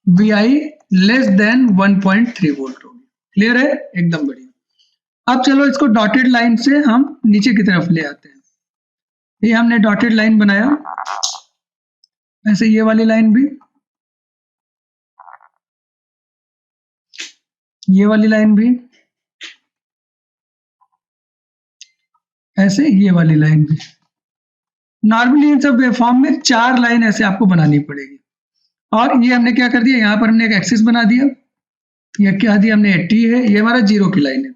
VI लेस देन 1.3 वोल्ट होगी। क्लियर है, एकदम बढ़िया। अब चलो इसको डॉटेड लाइन से हम नीचे की तरफ ले आते हैं। ये हमने डॉटेड लाइन बनाया, ऐसे ये वाली लाइन भी, ये वाली लाइन भी, ऐसे ये वाली लाइन भी। नॉर्मली इन सब वेवफॉर्म में 4 लाइन ऐसे आपको बनानी पड़ेगी। और ये हमने क्या कर दिया, यहाँ पर हमने एक एक्सिस बना दिया, ये क्या दिया हमने, T है, ये हमारा 0 की लाइन है।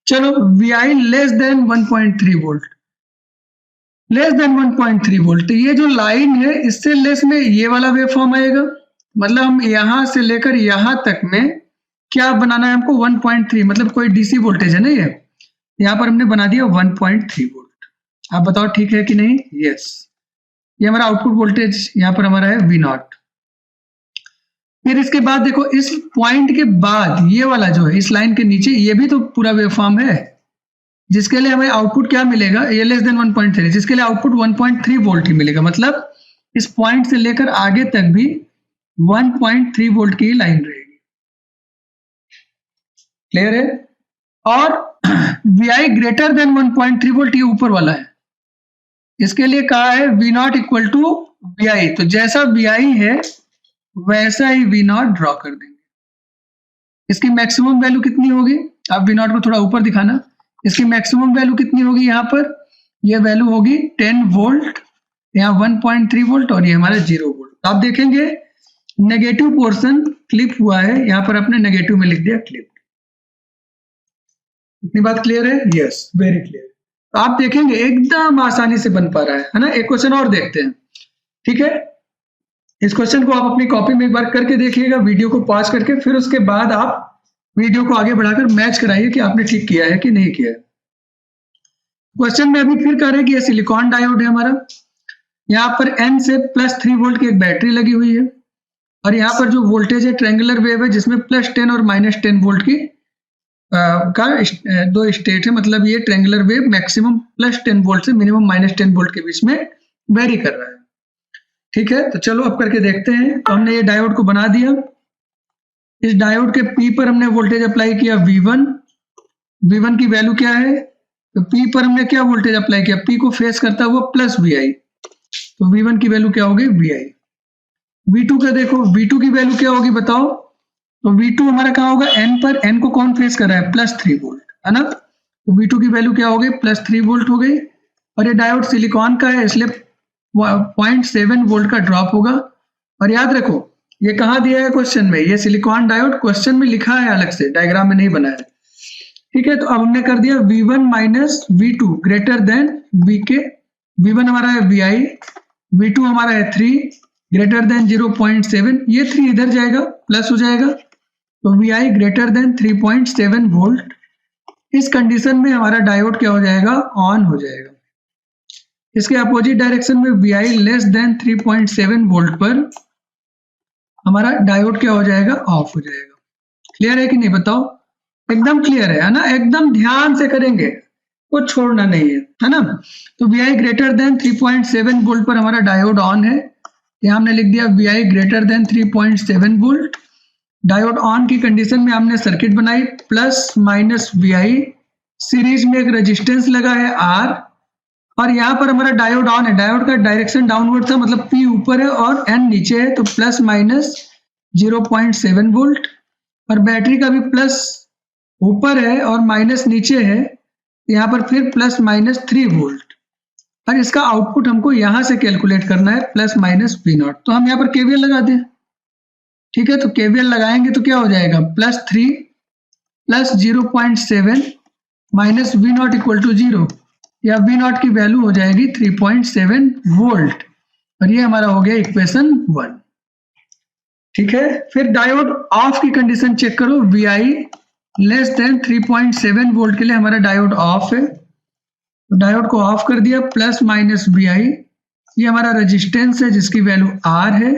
चलो VI less then 1.3 volt, less than 1.3 volt, तो ये जो लाइन है इससे लेस में ये वाला वेवफॉर्म आएगा। मतलब हम यहां से लेकर यहां तक में क्या बनाना है हमको, 1.3, मतलब कोई DC वोल्टेज है ना ये, यहाँ पर हमने बना दिया 1.3 वोल्ट। आप बताओ ठीक है कि नहीं, यस। ये हमारा आउटपुट वोल्टेज यहाँ पर हमारा है V नॉट। फिर इसके बाद देखो, इस पॉइंट के बाद ये वाला जो है इस लाइन के नीचे, ये भी तो पूरा वेवफॉर्म है, जिसके लिए हमें आउटपुट क्या मिलेगा, ये लेस देन 1.3, जिसके लिए आउटपुट 1.3 वोल्ट ही मिलेगा। मतलब इस पॉइंट से लेकर आगे तक भी 1.3 वोल्ट की लाइन रहेगी। क्लियर है। और VI ग्रेटर देन 1.3 वोल्ट, ये ऊपर वाला है, इसके लिए कहा है V naught equal to VI। तो जैसा VI है वैसा ही V नॉट ड्रॉ कर देंगे। इसकी मैक्सिमम वैल्यू कितनी होगी, आप V नॉट को थोड़ा ऊपर दिखाना, इसकी मैक्सिमम वैल्यू कितनी होगी, यहाँ पर ये वैल्यू होगी 10 वोल्ट, यहाँ 1.3 वोल्ट, और ये हमारा 0 वोल्ट। तो आप देखेंगे नेगेटिव पोर्शन क्लिप हुआ है, यहाँ पर आपने नेगेटिव में लिख दिया क्लिप। इतनी बात क्लियर है, यस, वेरी क्लियर। तो आप देखेंगे एकदम आसानी से बन पा रहा है ना। एक क्वेश्चन और देखते हैं, ठीक है। इस क्वेश्चन को आप अपनी कॉपी में एक बार करके देखिएगा, वीडियो को पॉज करके, फिर उसके बाद आप वीडियो को आगे बढ़ाकर मैच कराइए कि आपने ठीक किया है कि नहीं किया है। क्वेश्चन में अभी फिर कह रहे हैं कि ये सिलिकॉन डायोड है हमारा, यहाँ पर N से +3 वोल्ट की एक बैटरी लगी हुई है, और यहाँ पर जो वोल्टेज है ट्रायंगुलर वेव है, जिसमें +10 और -10 वोल्ट की का दो स्टेट है। मतलब ये ट्रायंगुलर वेव मैक्सिमम +10 वोल्ट से मिनिमम -10 वोल्ट के बीच में वेरी कर रहा है। ठीक है, तो चलो अब करके देखते हैं। तो हमने ये डायोड को बना दिया, इस डायोड के P पर हमने वोल्टेज अप्लाई किया V1। V1 की वैल्यू क्या है, तो P पर हमने क्या वोल्टेज अप्लाई किया, P को फेस करता हुआ +VI, तो V1 की वैल्यू क्या होगी, VI। V2 का देखो, V2 की वैल्यू क्या होगी बताओ, तो V2 हमारा कहाँ होगा, N पर, N को कौन फेस कर रहा है, +3 वोल्ट, है ना। तो V2 की वैल्यू क्या हो गई, +3 वोल्ट हो गई। और ये डायोड सिलिकॉन का है, इसलिए 0.7 वोल्ट का ड्रॉप होगा। और याद रखो ये कहाँ दिया है क्वेश्चन में, ये सिलिकॉन डायोड क्वेश्चन में लिखा है अलग से, डायग्राम में नहीं बनाया है। ठीक है, तो अब हमने कर दिया V1 minus V2 greater than VK। V1 हमारा है VI, V2 हमारा है 3 ग्रेटर देन 0.7, ये 3 इधर जाएगा प्लस हो जाएगा, तो VI ग्रेटर देन 3.7 वोल्ट। इस कंडीशन में हमारा डायोड क्या हो जाएगा, ऑन हो जाएगा। इसके अपोजिट डायरेक्शन में Vi लेस देन 3.7 वोल्ट पर हमारा डायोड क्या हो जाएगा, ऑफ हो जाएगा। क्लियर है कि नहीं बताओ? एकदम क्लियर है ना? एकदम ध्यान से करेंगे, कुछ छोड़ना नहीं है ना? तो Vi ग्रेटर देन 3.7 वोल्ट पर हमारा डायोड ऑन है। यहाँ हमने लिख दिया Vi greater then 3.7 volt. Diode on की कंडीशन में हमने सर्किट बनाई, प्लस माइनस Vi, सीरीज में एक रेजिस्टेंस लगा है R, और यहाँ पर हमारा डायोड ऑन है। डायोड का डायरेक्शन डाउनवर्ड था, मतलब P ऊपर है और N नीचे है, तो प्लस माइनस 0.7 वोल्ट, और बैटरी का भी प्लस ऊपर है और माइनस नीचे है, यहाँ पर फिर प्लस माइनस 3 वोल्ट, और इसका आउटपुट हमको यहाँ से कैलकुलेट करना है, प्लस माइनस V0। तो हम यहाँ पर KVL लगा दें, ठीक है? तो KVL लगाएंगे तो क्या हो जाएगा, plus 3 plus 0.7 minus V0 equal to 0, या V0 की वैल्यू हो जाएगी 3.7 वोल्ट, और ये हमारा हो गया इक्वेशन 1। ठीक है, फिर डायोड ऑफ की कंडीशन चेक करो। Vi लेस देन 3.7 वोल्ट के लिए हमारा डायोड ऑफ है, तो डायोड को ऑफ कर दिया, प्लस माइनस Vi, ये हमारा रेजिस्टेंस है जिसकी वैल्यू R है।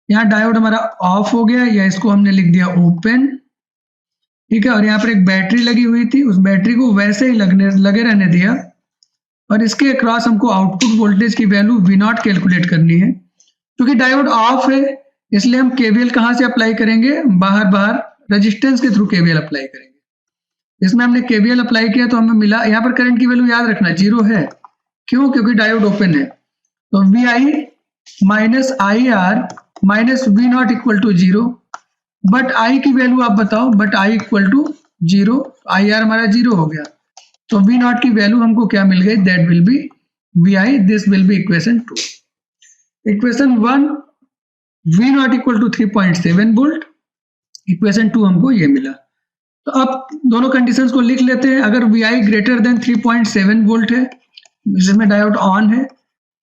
यहाँ डायोड हमारा ऑफ हो गया, या इसको हमने लिख दिया ओपन, ठीक है? और यहाँ पर एक बैटरी लगी हुई थी, उस बैटरी को वैसे ही लगे रहने दिया, और इसके अक्रॉस हमको आउटपुट वोल्टेज की वैल्यू V0 कैलकुलेट करनी है। क्योंकि डायोड ऑफ है इसलिए हम KVL कहाँ से अप्लाई करेंगे, बाहर रेजिस्टेंस के थ्रू KVL अप्लाई करेंगे। इसमें हमने KVL अप्लाई किया तो हमें मिला, यहाँ पर करंट की वैल्यू याद रखना 0 है, क्यों? क्योंकि डायोड ओपन है। तो Vi minus IR minus V0 equal to 0, but I की वैल्यू आप बताओ, but I equal to 0, IR हमारा 0 हो गया, तो V0 की वैल्यू हमको क्या मिल गई, that will be Vi, this will be equation 2। Equation 1 V0 equal to 3.7 volt, equation 2 हमको ये मिला। तो अब दोनों कंडीशंस को लिख लेते हैं। अगर Vi ग्रेटर देन 3.7 वोल्ट है जिसमें डायोड ऑन है,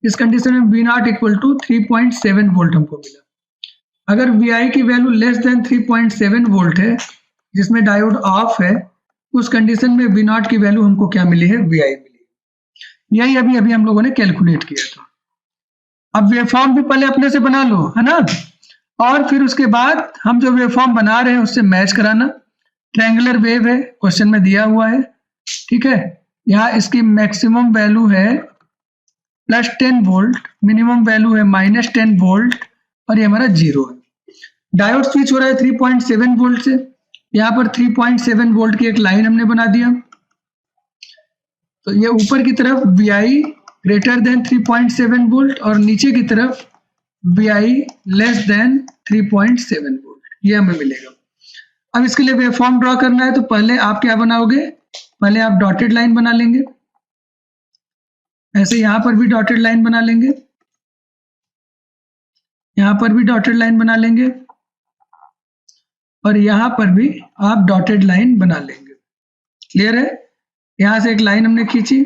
इस कंडीशन में V0 इक्वल टू 3.7 वोल्ट हमको मिला। अगर Vi की वैल्यू लेस देन 3.7 वोल्ट है जिसमें डायोड ऑफ है, उस कंडीशन में V0 की वैल्यू हमको क्या मिली है, Vi मिली। यही अभी हम लोगों ने कैलकुलेट किया था। अब वेवफॉर्म भी पहले अपने से बना लो, है ना? और फिर उसके बाद हम जो वेवफॉर्म बना रहे हैं उससे मैच कराना। ट्रायंगुलर वेव है, क्वेश्चन में दिया हुआ है, ठीक है? यहाँ इसकी मैक्सिमम वैल्यू है प्लस 10 वोल्ट, मिनिमम वैल्यू है माइनस 10 वोल्ट, और ये हमारा 0 है। डायोड स्विच हो रहा है 3.7 वोल्ट से, यहाँ पर 3.7 वोल्ट की एक लाइन हमने बना दिया। तो ये ऊपर की तरफ Vi ग्रेटर देन 3.7 वोल्ट और नीचे की तरफ Vi लेस देन 3.7 वोल्ट, ये हमें मिलेगा। अब इसके लिए वेवफॉर्म ड्रॉ करना है, तो पहले आप क्या बनाओगे, पहले आप डॉटेड लाइन बना लेंगे, ऐसे यहाँ पर भी डॉटेड लाइन बना लेंगे, यहाँ पर भी डॉटेड लाइन बना लेंगे, और यहाँ पर भी आप डॉटेड लाइन बना लेंगे। क्लियर है? यहाँ से एक लाइन हमने खींची,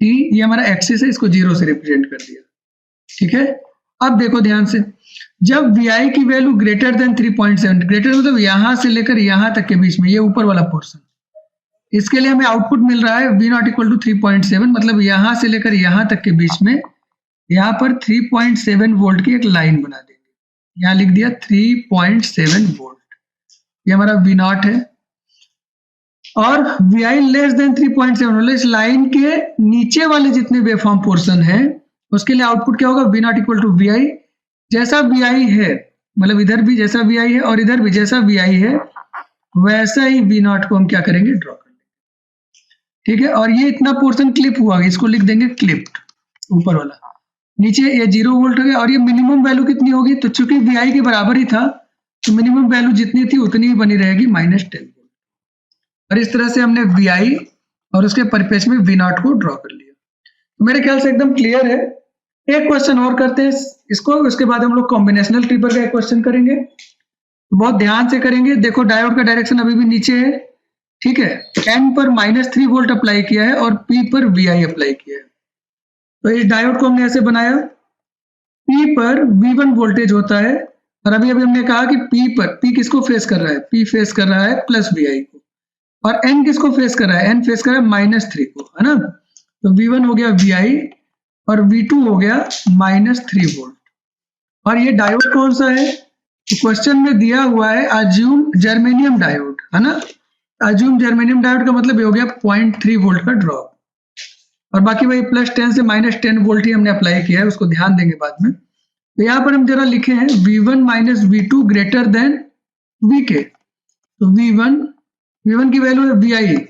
ये हमारा एक्सिस है, इसको 0 से रिप्रेजेंट कर दिया, ठीक है? अब देखो ध्यान से, जब Vi की वैल्यू ग्रेटर देन 3.7, ग्रेटर मतलब यहाँ से लेकर यहाँ तक के बीच में, ये ऊपर वाला पोर्शन, इसके लिए हमें आउटपुट मिल रहा है V0 इक्वल टू 3.7, मतलब यहाँ से लेकर यहाँ तक के बीच में, यहाँ पर 3.7 वोल्ट की एक लाइन बना देंगे। यहाँ लिख दिया 3.7 वोल्ट, ये हमारा V0 है। और Vi लेस देन 3.7, मतलब इस लाइन के नीचे वाले जितने वेवफॉर्म पोर्शन है उसके लिए आउटपुट क्या होगा, V0 इक्वल टू Vi, जैसा Vi है, मतलब इधर भी जैसा Vi है और इधर भी जैसा Vi है, वैसा ही V0 को हम क्या करेंगे, ड्रॉ कर लेंगे, ठीक है? और ये इतना पोर्शन क्लिप हुआ, इसको लिख देंगे क्लिप्ड, ऊपर वाला। नीचे ये 0 वोल्ट हो गया, और ये मिनिमम वैल्यू कितनी होगी, तो चूंकि Vi के बराबर ही था तो मिनिमम वैल्यू जितनी थी उतनी ही बनी रहेगी, माइनस 10 वोल्ट। और इस तरह से हमने Vi और उसके परिपेक्ष में V0 को ड्रॉ कर लिया। तो मेरे ख्याल से एकदम क्लियर है। एक क्वेश्चन और करते हैं इसको, उसके बाद हम लोग कॉम्बिनेशनल ट्रिपर का एक क्वेश्चन करेंगे, तो बहुत ध्यान से करेंगे। देखो डायोड का डायरेक्शन अभी भी नीचे है, ठीक है? N पर -3 वोल्ट अप्लाई किया है और P पर Vi अप्लाई किया है। तो इस डायोड को हमने ऐसे बनाया, P पर V1 वोल्टेज होता है, और अभी हमने कहा कि P किसको फेस कर रहा है, P फेस कर रहा है प्लस Vi को, और N किसको फेस कर रहा है, N फेस कर रहा है -3 को, है ना? तो V1 हो गया VI और V2 हो गया -3 वोल्ट। और ये डायोड कौन सा है? तो क्वेश्चन में दिया हुआ है अज्यूम जर्मेनियम डायोड, है ना। अज्यूम जर्मेनियम डायोड का मतलब ये हो गया 0.3 वोल्ट का ड्रॉप। और बाकी वही +10 से -10 वोल्ट ही हमने अप्लाई किया है, उसको ध्यान देंगे बाद में। तो यहाँ पर हम जरा लिखे हैं V1 minus V2 greater than VK। तो V1 की वैल्यू है VI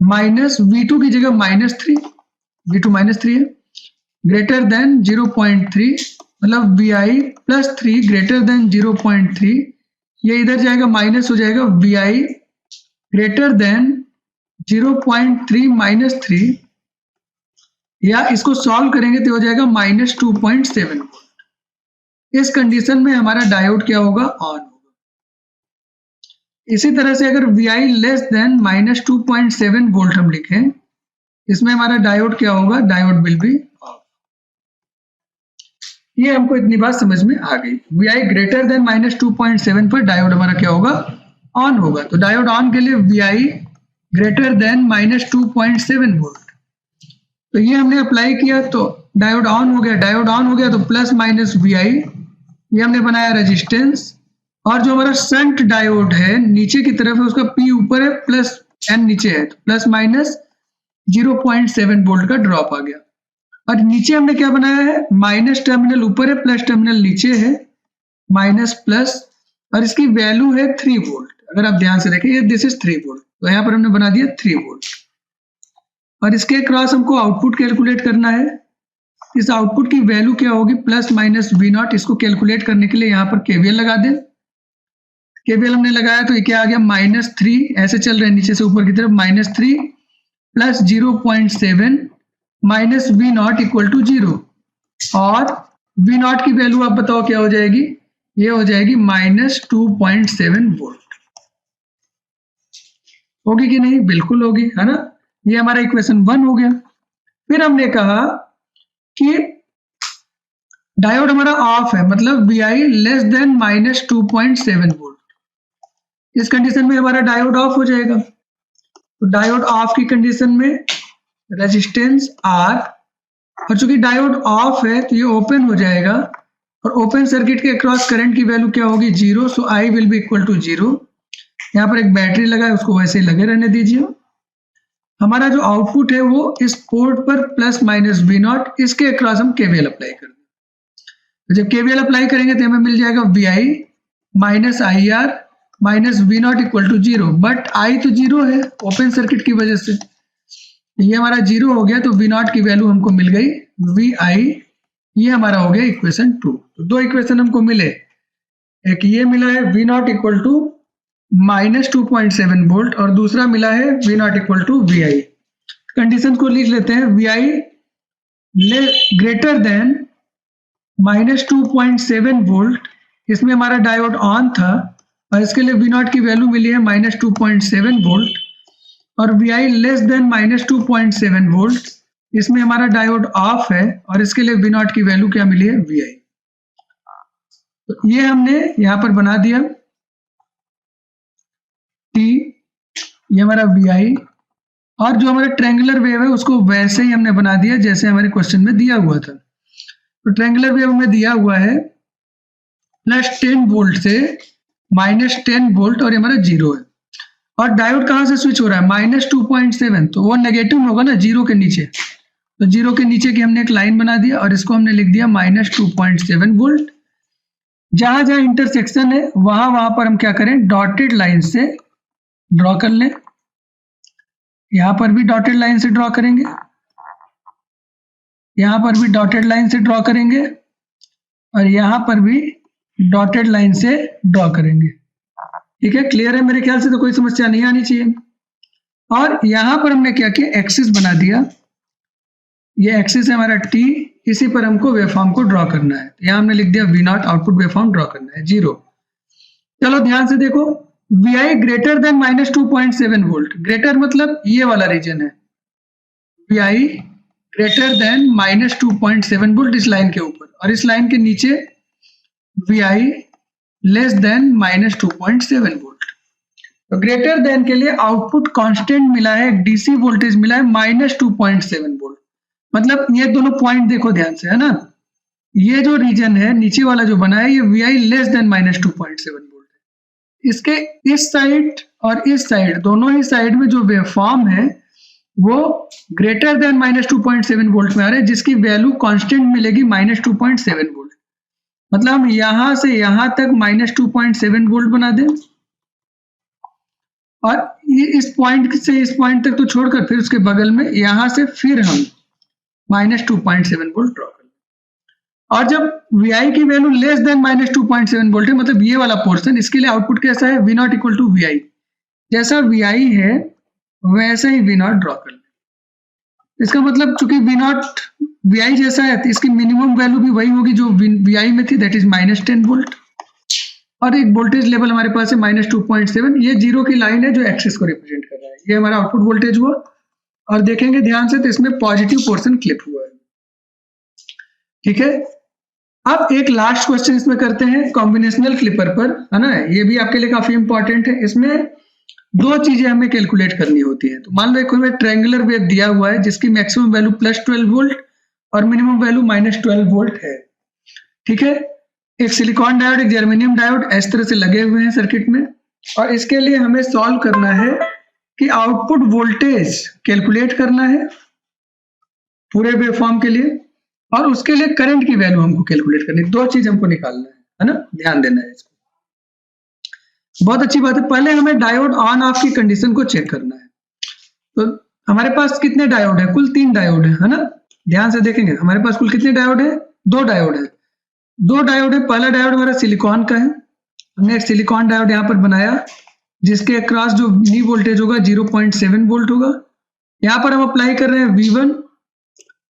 माइनस V2 की जगह -3, V2 -3 है, ग्रेटर देन 0.3 मतलब VI +3 ग्रेटर देन 0.3, ये इधर जाएगा माइनस हो जाएगा VI ग्रेटर देन 0.3 -3, या इसको सॉल्व करेंगे तो हो जाएगा -2.7 वोल्ट। इस कंडीशन में हमारा डायोड क्या होगा? ऑन होगा। इसी तरह से अगर VI लेस देन -2.7 वोल्ट हम लिखें, इसमें हमारा डायोड क्या होगा? Diode will be of. ये हमको इतनी बात समझ में आ गई। VI ग्रेटर देन -2.7 पर डायोड हमारा क्या होगा? ऑन होगा। तो डायोड ऑन के लिए VI ग्रेटर देन -2.7 वोल्ट। तो ये हमने अप्लाई किया तो डायोड ऑन हो गया। डायोड ऑन हो गया तो प्लस माइनस VI, ये हमने बनाया रेजिस्टेंस। और जो हमारा शंट डायोड है नीचे की तरफ है, उसका P ऊपर है प्लस N नीचे है, तो प्लस माइनस 0.7 वोल्ट का ड्रॉप आ गया। और नीचे हमने क्या बनाया है? माइनस टर्मिनल ऊपर है, प्लस टर्मिनल नीचे है, माइनस प्लस, और इसकी वैल्यू है 3 वोल्ट। अगर आप ध्यान से देखें, ये दिस इज 3 वोल्ट, तो यहाँ पर हमने बना दिया 3 वोल्ट। और इसके क्रॉस हमको आउटपुट कैलकुलेट करना है। इस आउटपुट की वैल्यू क्या होगी? Plus minus V0। इसको कैलकुलेट करने के लिए यहाँ पर KVL लगा दें। KVL हमने लगाया तो ये क्या आ गया? -3, ऐसे चल रहे हैं नीचे से ऊपर की तरफ, -3 plus 0.7 minus V0 equal to 0। और V0 की वैल्यू आप बताओ क्या हो जाएगी? ये हो जाएगी -2.7 वोल्ट। होगी कि नहीं? बिल्कुल होगी, है ना। ये हमारा इक्वेशन 1 हो गया। फिर हमने कहा कि डायोड हमारा ऑफ है, मतलब VI लेस देन -2.7 वोल्ट। इस कंडीशन में हमारा डायोड ऑफ हो जाएगा। तो डायोड ऑफ की कंडीशन में रेजिस्टेंस R, और चूंकि डायोड ऑफ है तो ये ओपन हो जाएगा, और ओपन सर्किट के अक्रॉस करंट की वैल्यू क्या होगी? 0। So I will be equal to 0। यहाँ पर एक बैटरी लगा है, उसको वैसे ही लगे रहने दीजिए। हमारा जो आउटपुट है वो इस पोर्ट पर प्लस माइनस V0, इसके अक्रॉस हम KVL अप्लाई कर दें। जब KVL अप्लाई करेंगे तो हमें मिल जाएगा VI minus IR minus V0 equal to 0। But I तो 0 है ओपन सर्किट की वजह से, ये हमारा 0 हो गया, तो V0 की वैल्यू हमको मिल गई VI। ये हमारा हो गया इक्वेशन 2। तो दो इक्वेशन हमको मिले, एक ये मिला है V0 इक्वल टू -2.7 वोल्ट, और दूसरा मिला है V0 equal to VI। Condition को लिख लेते हैं। VI ग्रेटर देन -2.7 वोल्ट, इसमें हमारा डायोड ऑन था, और इसके लिए V0 की वैल्यू मिली है -2.7 वोल्ट। और VI लेस देन -2.7 वोल्ट, इसमें हमारा डायोड ऑफ है, और इसके लिए V0 की वैल्यू क्या मिली है? VI। तो ये हमने यहां पर बना दिया T, ये हमारा VI, और जो हमारा ट्रायंगुलर वेव है उसको वैसे ही हमने बना दिया जैसे हमारे क्वेश्चन में दिया हुआ था। तो ट्रायंगुलर वेव हमें दिया हुआ है +10 वोल्ट से -10 वोल्ट, और ये हमारा 0 है। और डायोड कहाँ से स्विच हो रहा है? -2.7, तो वो नेगेटिव होगा ना 0 के नीचे। तो 0 के नीचे की हमने एक लाइन बना दिया, और इसको हमने लिख दिया -2.7 वोल्ट। जहां जहां इंटरसेक्शन है वहां पर हम क्या करें? डॉटेड लाइन से ड्रॉ कर लें। यहां पर भी डॉटेड लाइन से ड्रॉ करेंगे, यहां पर भी डॉटेड लाइन से ड्रॉ करेंगे, और यहां पर भी डॉटेड लाइन से ड्रॉ करेंगे। ठीक है, क्लियर है मेरे ख्याल से, तो कोई समस्या नहीं आनी चाहिए। और यहां पर हमने क्या किया? एक्सिस बना दिया। ये एक्सिस है हमारा T, इसी पर हमको वेवफॉर्म को ड्रॉ करना है। यहां हमने लिख दिया V0, आउटपुट वेवफॉर्म ड्रॉ करना है 0। चलो ध्यान से देखो, VI greater then -2.7 volt, greater मतलब ये वाला रीजन है। VI ग्रेटर देन -2.7 वोल्ट इस लाइन के ऊपर, और इस लाइन के नीचे VI लेस देन -2.7 वोल्ट। तो ग्रेटर देन के लिए आउटपुट कांस्टेंट मिला है, डीसी वोल्टेज मिला है -2.7 वोल्ट। मतलब ये दोनों पॉइंट देखो ध्यान से, है ना, ये जो रीजन है नीचे वाला जो बना है ये VI लेस देन -2.7 वोल्ट है। इसके इस साइड और इस साइड, दोनों ही साइड में जो वेवफॉर्म है वो ग्रेटर देन -2.7 वोल्ट में आ रहा है, जिसकी वैल्यू कांस्टेंट मिलेगी -2.7 वोल्ट। मतलब हम यहां से यहां तक -2.7 वोल्ट बना दें और ये इस पॉइंट से इस पॉइंट तक तो छोड़कर फिर उसके बगल में यहां से फिर हम -2.7 वोल्ट ड्रॉ कर लें। और जब VI की वैल्यू लेस देन -2.7 वोल्ट है, मतलब ये वाला पोर्शन, इसके लिए आउटपुट कैसा है, V0 इक्वल टू VI। जैसा VI है वैसे ही V0 ड्रॉ कर लें। इसका मतलब चूंकि V0 VI जैसा है तो इसकी मिनिमम वैल्यू भी वही होगी जो VI में थी, दैट इज -10 वोल्ट। और एक वोल्टेज लेवल हमारे पास है -2.7। ये जीरो की लाइन है जो एक्सिस को रिप्रेजेंट कर रहा है। ये हमारा आउटपुट वोल्टेज हुआ और देखेंगे ध्यान से तो इसमें पॉजिटिव पोर्शन क्लिप हुआ है। ठीक है, अब एक लास्ट क्वेश्चन इसमें करते हैं कॉम्बिनेशनल क्लिपर पर, है ना। ये भी आपके लिए काफी इंपॉर्टेंट है। इसमें दो चीजें हमें कैलकुलेट करनी होती है। तो मान लो एक हमें ट्रायंगुलर वेव दिया हुआ है जिसकी मैक्सिमम वैल्यू +12 वोल्ट और मिनिमम वैल्यू -12 वोल्ट है। ठीक है, एक सिलिकॉन डायोड, एक जर्मेनियम डायोड इस तरह से लगे हुए हैं सर्किट में, और इसके लिए हमें सॉल्व करना है कि आउटपुट वोल्टेज कैलकुलेट करना है पूरे वेवफॉर्म के लिए, और उसके लिए करंट की वैल्यू हमको कैलकुलेट करनी है। दो चीज हमको निकालना है ना, ध्यान देना है इसको। बहुत अच्छी बात है। पहले हमें डायोड ऑन ऑफ की कंडीशन को चेक करना है। तो हमारे पास कितने डायोड है, कुल 3 डायोड है ना। ध्यान से देखेंगे हमारे पास कुल कितने डायोड है, 2 डायोड है। 2 डायोड है। पहला डायोड हमारा सिलिकॉन का है। हमने एक सिलिकॉन डायोड यहाँ पर बनाया जिसके अक्रॉस जो नी वोल्टेज होगा 0.7 वोल्ट होगा। यहाँ पर हम अप्लाई कर रहे हैं V1।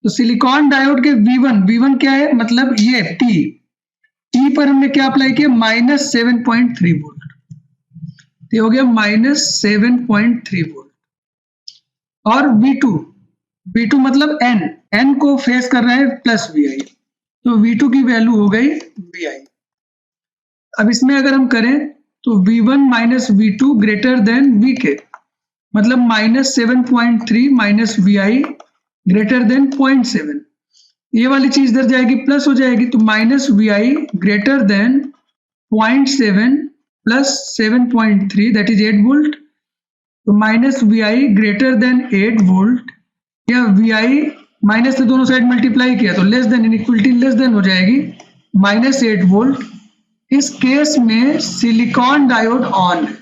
तो सिलिकॉन डायोड के V1 क्या है, मतलब ये T पर हमने क्या अप्लाई किया, -7.3 वोल्ट। ये हो गया -7.3 वोल्ट। और V2 मतलब N को फेस कर रहा है +VI, तो V2 की वैल्यू हो गई VI। अब इसमें अगर हम करें तो V1 - V2 greater than VK, मतलब -7.3 - VI ग्रेटर देन 0.7। ये वाली चीज इधर जाएगी प्लस हो जाएगी, तो -VI greater then 0.7 plus 7.3 that is 8 volt. तो -VI ग्रेटर देन 8 वोल्ट, या VI माइनस से दोनों साइड मल्टीप्लाई किया तो less than, inequality less than हो जाएगी -8 वोल्ट। इस केस में सिलिकॉन डायोड ऑन है,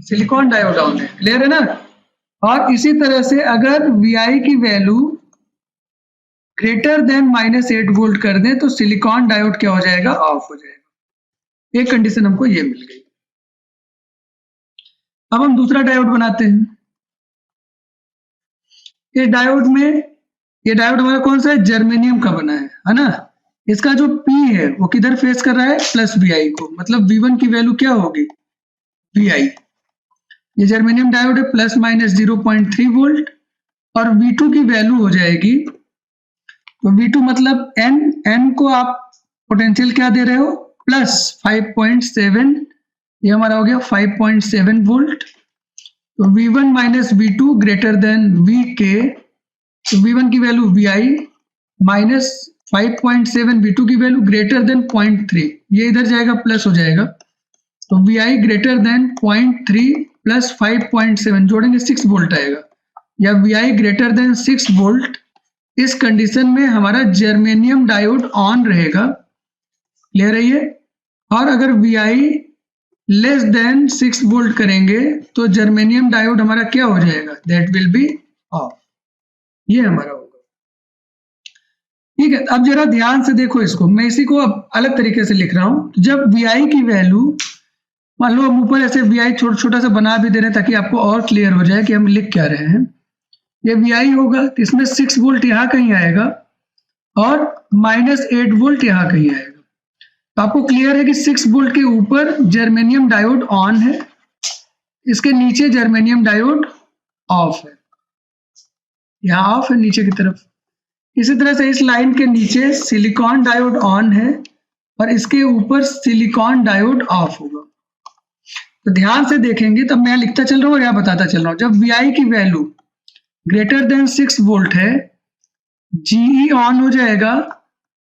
सिलिकॉन डायोड ऑन है, क्लियर है ना। और इसी तरह से अगर VI की वैल्यू ग्रेटर देन -8 वोल्ट कर दें तो सिलिकॉन डायोड क्या हो जाएगा, ऑफ हो जाएगा। एक कंडीशन हमको ये मिल गई। अब हम दूसरा डायोड बनाते हैं। ये डायोड हमारा कौन सा है, जर्मेनियम का बना है ना। इसका जो P है वो किधर फेस कर रहा है, +VI को, मतलब V1 की वैल्यू क्या होगी, VI। ये जर्मेनियम डायोड है, ±0.3 वोल्ट, और V2 की वैल्यू हो जाएगी, तो V2 मतलब N को आप पोटेंशियल क्या दे रहे हो, +5.7, ये हमारा हो गया 5.7 वोल्ट। तो V1 - V2 greater than VK, तो V1 की वैल्यू VI माइनस 5.7, V2 की वैल्यू ग्रेटर देन 0.3, ये इधर जाएगा प्लस हो जाएगा, तो VI ग्रेटर देन 0.3 प्लस 5.7 जोड़ेंगे 6 वोल्ट आएगा, या VI ग्रेटर देन 6 वोल्ट। इस कंडीशन में हमारा जर्मेनियम डायोड ऑन रहेगा, क्लियर है ये। और अगर VI लेस देन 6 वोल्ट करेंगे तो जर्मेनियम डायोड हमारा क्या हो जाएगा, दैट विल बी ऑफ। ये हमारा होगा, ठीक है। अब जरा ध्यान से देखो इसको, मैं इसी को अब अलग तरीके से लिख रहा हूं। जब VI की वैल्यू, मान लो हम ऊपर ऐसे VI छोटा सा बना भी दे रहे हैं ताकि आपको और क्लियर हो जाए कि हम लिख क्या रहे हैं। ये VI होगा तो इसमें 6 वोल्ट यहां कहीं आएगा और -8 वोल्ट यहां कहीं आएगा। तो आपको क्लियर है कि 6 वोल्ट के ऊपर जर्मेनियम डायोड ऑन है, इसके नीचे जर्मेनियम डायोड ऑफ है, यहां ऑफ है नीचे की तरफ। इसी तरह से इस लाइन के नीचे सिलिकॉन डायोड ऑन है और इसके ऊपर सिलिकॉन डायोड ऑफ होगा। तो ध्यान से देखेंगे, तब मैं लिखता चल रहा हूँ और यहाँ बताता चल रहा हूँ। जब VI की वैल्यू ग्रेटर देन 6 वोल्ट है, GE ऑन हो जाएगा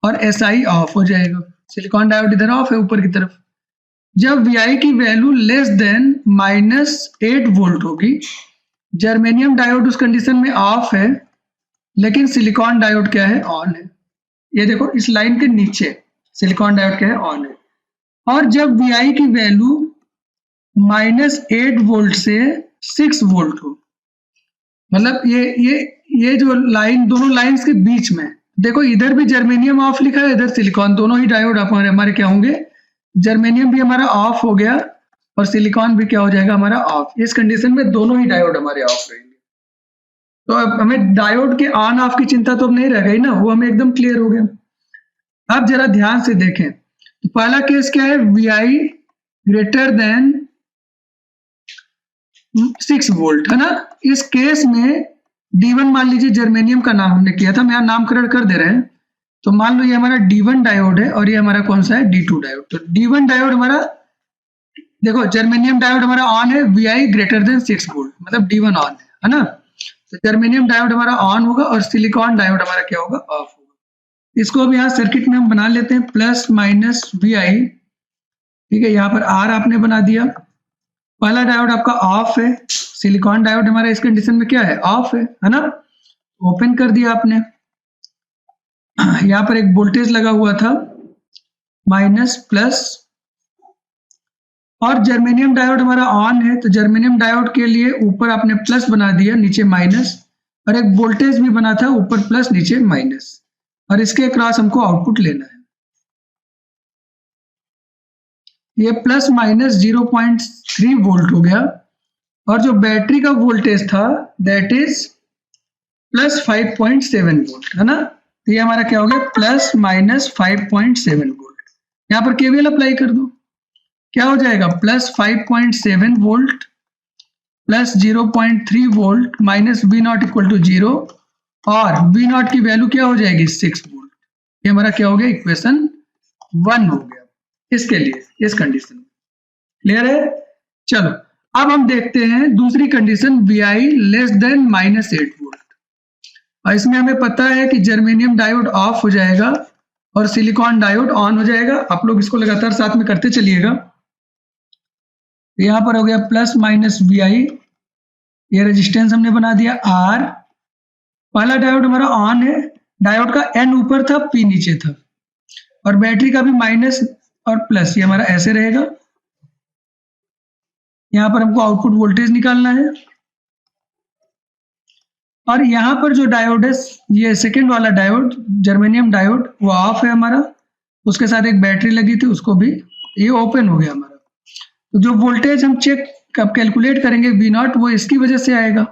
और SI ऑफ हो जाएगा। सिलिकॉन डायोड इधर ऑफ है ऊपर की तरफ। जब VI की वैल्यू लेस देन -8 वोल्ट होगी, जर्मेनियम डायोड उस कंडीशन में ऑफ है, लेकिन सिलिकॉन डायोड क्या है, ऑन है। ये देखो इस लाइन के नीचे सिलिकॉन डायोड क्या है, ऑन है। और जब VI की वैल्यू -8 वोल्ट से 6 वोल्ट हो, मतलब ये जो लाइन, दोनों लाइंस के बीच में देखो, इधर भी जर्मेनियम ऑफ लिखा है, इधर सिलिकॉन, दोनों ही डायोड हमारे क्या होंगे, जर्मेनियम भी हमारा ऑफ हो गया और सिलिकॉन भी क्या हो जाएगा, हमारा ऑफ। इस कंडीशन में दोनों ही डायोड हमारे ऑफ रहेंगे। तो अब हमें डायोड के ऑन ऑफ की चिंता तो अब नहीं रह गई ना, वो हमें एकदम क्लियर हो गया। अब जरा ध्यान से देखें, तो पहला केस क्या है, VI ग्रेटर देन 6 वोल्ट, है ना। इस केस में D1 मान लीजिए, जर्मेनियम का नाम हमने किया था, हम यहाँ नामकरण कर दे रहे हैं। तो मान लो ये हमारा D1 डायोड है और ये हमारा कौन सा है, D2 डायोड। तो D1 डायोड हमारा, देखो जर्मेनियम डायोड हमारा ऑन है, VI ग्रेटर देन 6 वोल्ट, मतलब D1 ऑन है ना। तो जर्मेनियम डायोड हमारा ऑन होगा और सिलिकॉन डायोड हमारा क्या होगा, ऑफ होगा। इसको अब यहाँ सर्किट में हम बना लेते हैं, प्लस माइनस VI, ठीक है। यहाँ पर R आपने बना दिया। पहला डायोड आपका ऑफ है, सिलिकॉन डायोड हमारा इस कंडीशन में क्या है, ऑफ है ना। ओपन कर दिया आपने। यहाँ पर एक वोल्टेज लगा हुआ था, माइनस प्लस, और जर्मेनियम डायोड हमारा ऑन है, तो जर्मेनियम डायोड के लिए ऊपर आपने प्लस बना दिया, नीचे माइनस, और एक वोल्टेज भी बना था, ऊपर प्लस नीचे माइनस, और इसके अक्रॉस हमको आउटपुट लेना है। ये प्लस माइनस 0.3 वोल्ट हो गया, और जो बैटरी का वोल्टेज था दैट इज प्लस 5.7 वोल्ट, है ना। तो ये हमारा क्या हो गया, प्लस माइनस 5.7 वोल्ट। यहाँ पर KVL अप्लाई कर दो, क्या हो जाएगा, plus 5.7 volt plus 0.3 volt minus V0 equal to 0, और V0 की वैल्यू क्या हो जाएगी, 6 वोल्ट। ये हमारा क्या हो गया, इक्वेशन 1 हो गया इसके लिए, इस कंडीशन में। क्लियर है। चलो अब हम देखते हैं दूसरी condition, VI less then -8 volt. और इसमें हमें पता है कि जर्मेनियम डायोड ऑफ हो जाएगा और सिलिकॉन डायोड ऑन हो जाएगा। आप लोग इसको लगातार साथ में करते चलिएगा। यहाँ पर हो गया प्लस माइनस VI, ये रेजिस्टेंस हमने बना दिया R। पहला डायोड हमारा ऑन है, डायोड का N ऊपर था, P नीचे था, और बैटरी का भी माइनस और प्लस, ये हमारा ऐसे रहेगा। यहाँ पर हमको आउटपुट वोल्टेज निकालना है, और यहाँ पर जो डायोड है, ये सेकेंड वाला डायोड जर्मेनियम डायोड, वो ऑफ है हमारा, उसके साथ एक बैटरी लगी थी, उसको भी, ये ओपन हो गया हमारा। तो जो वोल्टेज हम चेक कब कैलकुलेट करेंगे V0, वो इसकी वजह से आएगा।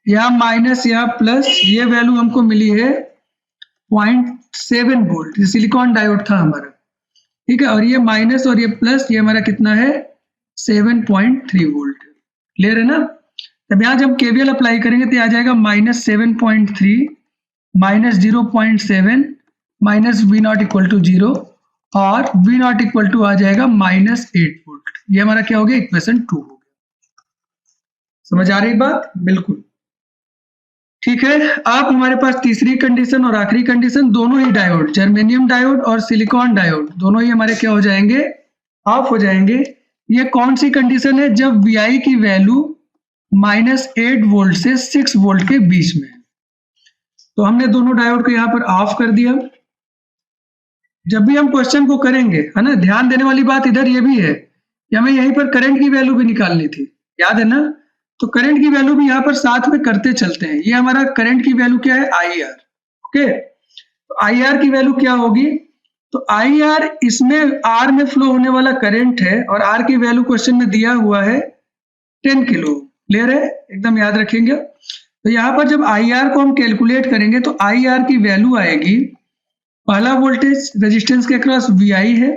यहाँ माइनस, यहाँ प्लस, ये वैल्यू हमको मिली है 0.7 वोल्ट, सिलिकॉन डायोड था हमारा, ठीक है। और ये माइनस और ये प्लस, ये हमारा कितना है, 7.3 वोल्ट। क्लियर है ना। तब यहाँ जब KVL अप्लाई करेंगे तो आ जाएगा -7.3 minus 0.7 minus V0 equal to 0, और V0 इक्वल टू आ जाएगा -8 वोल्ट। ये हमारा क्या हो गया, इक्वेशन 2 हो गया। समझ आ रही बात, बिल्कुल ठीक है। अब हमारे पास तीसरी कंडीशन और आखिरी कंडीशन, दोनों ही डायोड, जर्मेनियम डायोड और सिलिकॉन डायोड, दोनों ही हमारे क्या हो जाएंगे, ऑफ हो जाएंगे। ये कौन सी कंडीशन है, जब VI की वैल्यू -8 वोल्ट से 6 वोल्ट के बीच में है। तो हमने दोनों डायोड को यहाँ पर ऑफ कर दिया। जब भी हम क्वेश्चन को करेंगे, है ना, ध्यान देने वाली बात इधर ये भी है कि हमें यहीं पर करंट की वैल्यू भी निकालनी थी, याद है ना। तो करंट की वैल्यू भी यहाँ पर साथ में करते चलते हैं। ये हमारा करंट की वैल्यू क्या है, IR। ओके, तो IR की वैल्यू क्या होगी, तो IR इसमें R में फ्लो होने वाला करंट है, और R की वैल्यू क्वेश्चन में दिया हुआ है 10 किलो। क्लियर है, एकदम याद रखेंगे। तो यहाँ पर जब IR को हम कैलकुलेट करेंगे तो IR की वैल्यू आएगी, पहला वोल्टेज रेजिस्टेंस के अक्रॉस VI है,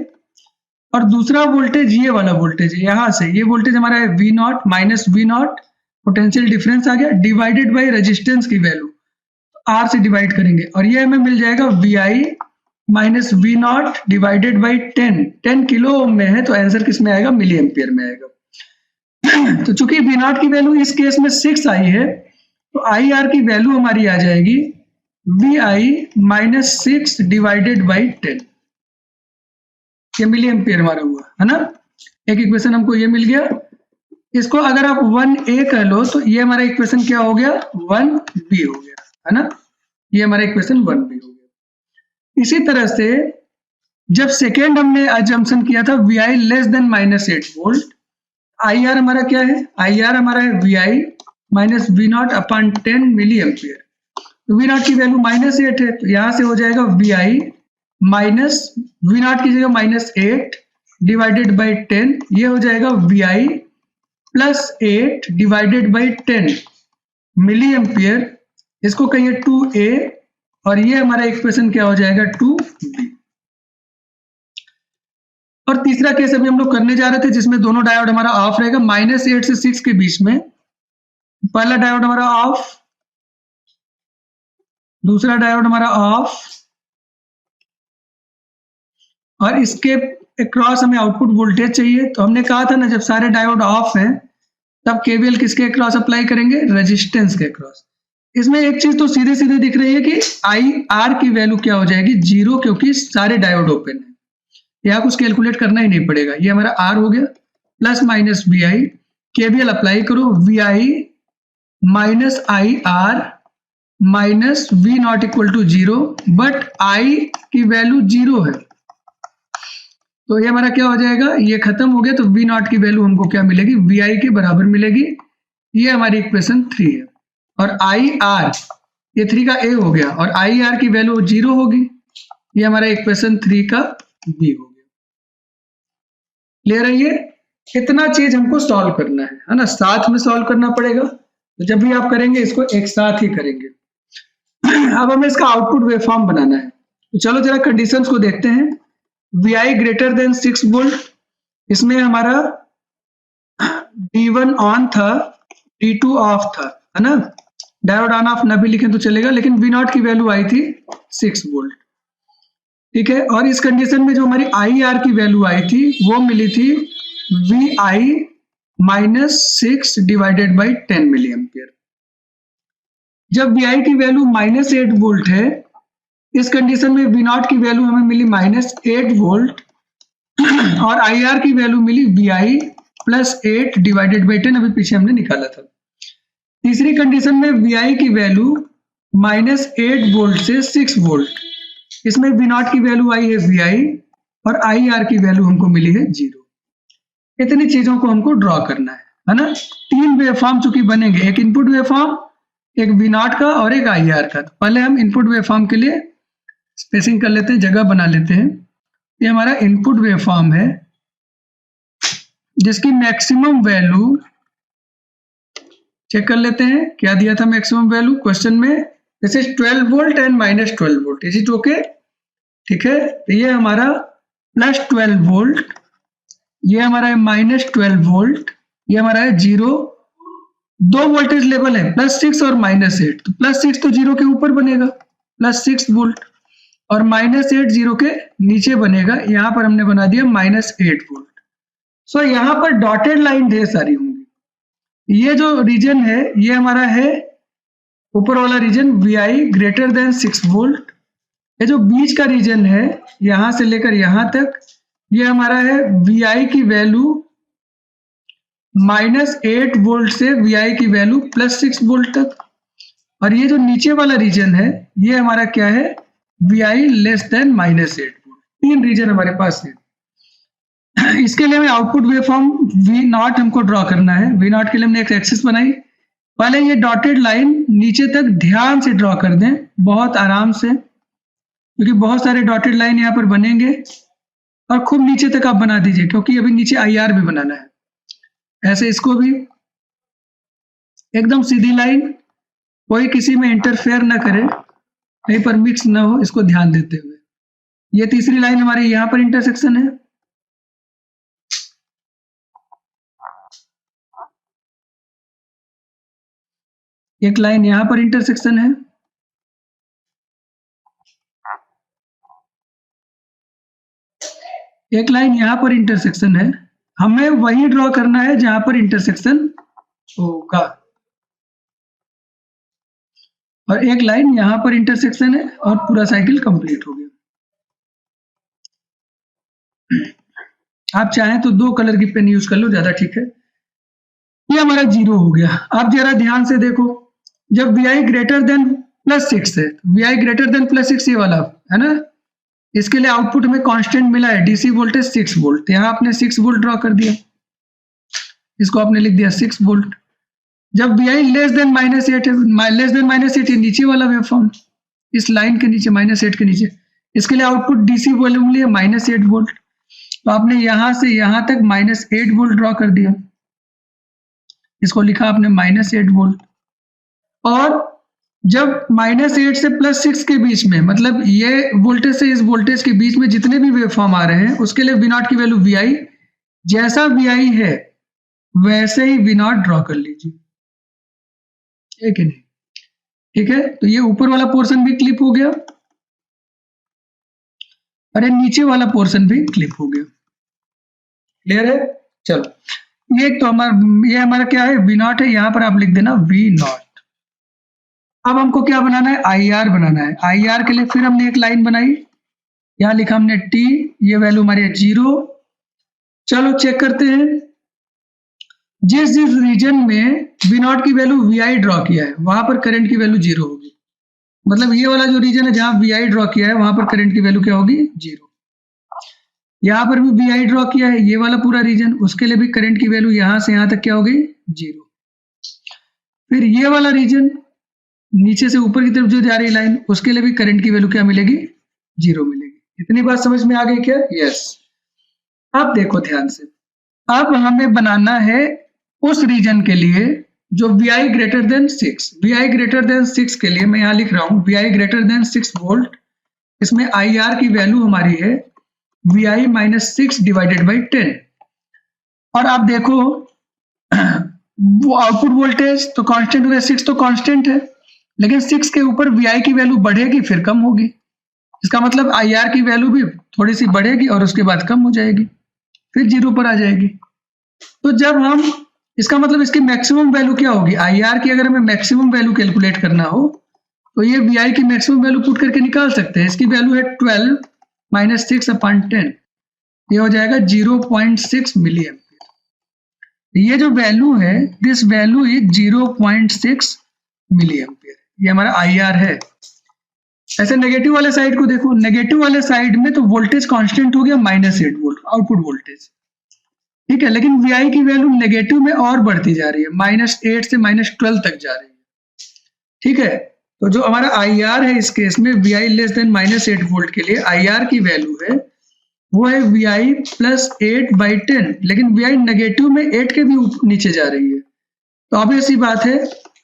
और दूसरा वोल्टेज ये वाला वोल्टेज है, यहाँ से ये वोल्टेज हमारा है V0 minus V0, potential difference आ गया, डिवाइडेड बाय रेजिस्टेंस की वैल्यू R से डिवाइड करेंगे, और ये हमें मिल जाएगा VI minus V0 divided by 10 kilo ohm में है, तो आंसर किस में आएगा, मिली एम्पियर में आएगा। तो चूंकि वी नॉट की वैल्यू इस केस में 6 आई है, तो आई आर की वैल्यू हमारी आ जाएगी V I minus 6 divided by 10। ये मिली एम्पियर हमारा हुआ है ना। एक इक्वेशन हमको ये मिल गया। इसको अगर आप 1a कह लो तो ये हमारा इक्वेशन क्या हो गया, 1b हो गया, है ना। ये हमारा इक्वेशन 1b हो गया। इसी तरह से जब सेकेंड हमने अजम्पशन किया था V I less than minus 8 volt, I R हमारा क्या है, आई आर हमारा है V I minus we naught upon 10 milli ampere. तो वी नॉट की वैल्यू माइनस 8 है, तो यहां से हो जाएगा V I minus we naught की जगह माइनस 8 डिवाइडेड बाई 10, ये हो जाएगा V I plus 8 divided by 10 milli ampere. इसको कहिए 2a और ये हमारा एक्सप्रेशन क्या हो जाएगा 2b। और तीसरा केस अभी हम लोग करने जा रहे थे जिसमें दोनों डायोड हमारा ऑफ रहेगा, माइनस 8 से 6 के बीच में। पहला डायोड हमारा ऑफ, दूसरा डायोड हमारा ऑफ, और इसके अक्रॉस हमें आउटपुट वोल्टेज चाहिए। तो हमने कहा था ना जब सारे डायोड ऑफ हैं तब केवीएल किसके अक्रॉस अप्लाई करेंगे, रेजिस्टेंस के अक्रॉस। इसमें एक चीज तो सीधे सीधे दिख रही है कि आई आर की वैल्यू क्या हो जाएगी 0, क्योंकि सारे डायोड ओपन है, यहाँ कुछ कैलकुलेट करना ही नहीं पड़ेगा। ये हमारा आर हो गया plus minus v i, KVL apply करो, v I minus i r minus we not equal to 0, but आई की वैल्यू 0 है, तो ये हमारा क्या हो जाएगा, ये खत्म हो गया। तो वी नॉट की वैल्यू हमको क्या मिलेगी, वी आई के बराबर मिलेगी। ये हमारी इक्वेशन 3 है। और आई आर, ये 3 का ए हो गया, और आई आर की वैल्यू 0 होगी। ये हमारा इक्वेशन 3 का बी हो गया। क्लियर है? ये इतना चीज हमको सॉल्व करना है ना, साथ में सॉल्व करना पड़ेगा। तो जब भी आप करेंगे इसको एक साथ ही करेंगे। अब हमें इसका आउटपुट वेवफॉर्म बनाना है। तो चलो जरा कंडीशंस को देखते हैं। V I greater than 6 volt, इसमें हमारा D1 ऑन था, D2 ऑफ था, है ना। डायोड ऑन ऑफ ना भी लिखें तो चलेगा, लेकिन वी नॉट की वैल्यू आई थी 6 वोल्ट, ठीक है। और इस कंडीशन में जो हमारी आई आर की वैल्यू आई थी वो मिली थी V I minus 6 divided by 10 milli ampere. जब वी आई की वैल्यू माइनस 8 वोल्ट है, इस कंडीशन में वी नॉट की वैल्यू हमें मिली माइनस 8 वोल्ट, और आई आर की वैल्यू मिली V I plus 8 divided by 10, अभी पीछे हमने निकाला था। तीसरी कंडीशन में वी आई की वैल्यू माइनस 8 वोल्ट से 6 वोल्ट, इसमें वी नॉट की वैल्यू आई है वी आई, और आई आर की वैल्यू हमको मिली है 0। इतनी चीजों को हमको ड्रॉ करना है ना। 3 वेवफॉर्म चूंकि बनेंगे, एक इनपुट वेवफॉर्म, एक वी नॉट का और एक आई आर का। तो पहले हम इनपुट वेवफॉर्म के लिए स्पेसिंग कर लेते हैं, जगह बना लेते हैं। ये हमारा इनपुट वेवफॉर्म है जिसकी मैक्सिमम वैल्यू चेक कर लेते हैं। क्या दिया था मैक्सिमम वैल्यू क्वेश्चन में, this is 12 volt and minus 12 volt, is it okay, ठीक है। तो ये हमारा प्लस 12 वोल्ट, ये हमारा है माइनस 12 वोल्ट, ये हमारा है 0। 2 वोल्टेज लेवल है, प्लस 6 और माइनस 8। तो प्लस 6 तो 0 के ऊपर बनेगा, प्लस 6 वोल्ट, और माइनस 8 0 के नीचे बनेगा। यहां पर हमने बना दिया माइनस 8 वोल्ट। सो यहां पर डॉटेड लाइन ढेर सारी होंगी। ये जो रीजन है ये हमारा है ऊपर वाला region V I greater than 6 volt. ये जो बीच का रीजन है यहां से लेकर यहां तक, ये हमारा है वी आई की वैल्यू माइनस 8 वोल्ट से वी आई की वैल्यू प्लस 6 वोल्ट तक। और ये जो नीचे वाला रीजन है ये हमारा क्या है, V I less than minus 8 volt. 3 region हमारे पास है। इसके लिए हमें आउटपुट वेवफॉर्म वी नॉट हमको ड्रॉ करना है। वी नॉट के लिए हमने एक एक्सिस बनाई। पहले ये डॉटेड लाइन नीचे तक ध्यान से ड्रॉ कर दें, बहुत आराम से, क्योंकि बहुत सारे डॉटेड लाइन यहाँ पर बनेंगे। और खूब नीचे तक आप बना दीजिए, क्योंकि अभी नीचे आई आर भी बनाना है। ऐसे इसको भी एकदम सीधी लाइन, कोई किसी में इंटरफेयर ना करे, कहीं पर मिक्स ना हो, इसको ध्यान देते हुए। ये तीसरी लाइन हमारी यहाँ पर इंटरसेक्शन है। एक लाइन यहां पर इंटरसेक्शन है। एक लाइन यहां पर इंटरसेक्शन है। हमें वही ड्रॉ करना है जहां पर इंटरसेक्शन होगा, और एक लाइन यहां पर इंटरसेक्शन है और पूरा साइकिल कंप्लीट हो गया। आप चाहें तो 2 कलर की पेन यूज कर लो, ज्यादा ठीक है। ये हमारा 0 हो गया। आप जरा ध्यान से देखो, जब vi ग्रेटर देन +6 है, vi ग्रेटर देन +6 ये वाला है ना, इसके लिए आउटपुट में कांस्टेंट मिला है डीसी वोल्टेज 6 वोल्ट। यहाँ आपने 6 वोल्ट ड्रॉ कर दिया, इसको आपने लिख दिया 6 वोल्ट। जब vi लेस देन -8 है, लेस देन -8 ये नीचे वाला वेवफॉर्म, इस लाइन के नीचे -8 के नीचे, इसके लिए आउटपुट डीसी वॉल्यूम लिए -8 वोल्ट। तो आपने यहां से यहां तक -8 वोल्ट ड्रॉ कर दिया, इसको लिखा आपने -8 वोल्ट। और जब -8 से +6 के बीच में, मतलब ये वोल्टेज से इस वोल्टेज के बीच में जितने भी वेवफॉर्म आ रहे हैं, उसके लिए V0 की वैल्यू vi, जैसा vi है वैसे ही V0 ड्रॉ कर लीजिए, ठीक है नहीं? ठीक है, तो ये ऊपर वाला पोर्शन भी क्लिप हो गया, अरे नीचे वाला पोर्शन भी क्लिप हो गया। क्लियर है? चलो, ये तो हमारा क्या है, V0 है, यहां पर आप लिख देना V0। अब हमको क्या बनाना है, IR बनाना है। IR के लिए फिर हमने एक लाइन बनाई, यहां लिखा हमने T, ये वैल्यू हमारी 0। चलो चेक करते हैं, जिस रीजन में V0 की वैल्यू vi ड्रॉ किया है वहां पर करंट की वैल्यू 0 होगी। मतलब ये वाला जो रीजन है जहां vi ड्रॉ किया है वहां पर करंट की वैल्यू क्या होगी, 0। यहाँ पर भी vi ड्रॉ किया है, ये वाला पूरा रीजन, उसके लिए भी करंट की वैल्यू यहां से यहां तक क्या होगी, 0। फिर ये वाला रीजन नीचे से ऊपर की तरफ जो जा रही लाइन, उसके लिए भी करंट की वैल्यू क्या मिलेगी, 0 मिलेगी। इतनी बात समझ में आ गई क्या? यस। अब देखो ध्यान से, अब हमें बनाना है उस रीजन के लिए जो vi greater than 6। vi greater than 6 के लिए मैं यहां लिख रहा हूं vi ग्रेटर देन 6 वोल्ट, इसमें IR की वैल्यू हमारी है vi -6 डिवाइडेड बाई 10। और आप देखो वो आउटपुट वोल्टेज तो कांस्टेंट हो गया, 6 तो कांस्टेंट है, लेकिन 6 के ऊपर vi की वैल्यू बढ़ेगी फिर कम होगी। इसका मतलब IR की वैल्यू भी थोड़ी सी बढ़ेगी और उसके बाद कम हो जाएगी, फिर 0 पर आ जाएगी। तो जब हम, इसका मतलब इसकी मैक्सिमम वैल्यू क्या होगी, IR की अगर हमें मैक्सिमम वैल्यू कैलकुलेट करना हो तो ये vi की मैक्सिमम वैल्यू पुट करके निकाल सकते हैं। इसकी वैल्यू है 12 - 6/10, ये हो जाएगा 0.6 मिली एम्पियर। ये जो वैल्यू है, this value is 0.6 milli ampere, ये हमारा IR है। ऐसे नेगेटिव वाले साइड को देखो, नेगेटिव वाले साइड में तो वोल्टेज कांस्टेंट हो गया -8 वोल्ट आउटपुट वोल्टेज, ठीक है, लेकिन vi की वैल्यू नेगेटिव में और बढ़ती जा रही है, -8 से -12 तक जा रही है, ठीक है। तो जो हमारा IR है इस केस में vi लेस देन -8 वोल्ट के लिए IR की वैल्यू है वो है vi +8/10, लेकिन vi नेगेटिव में 8 के भी नीचे जा रही है। तो ऑब्वियस सी बात है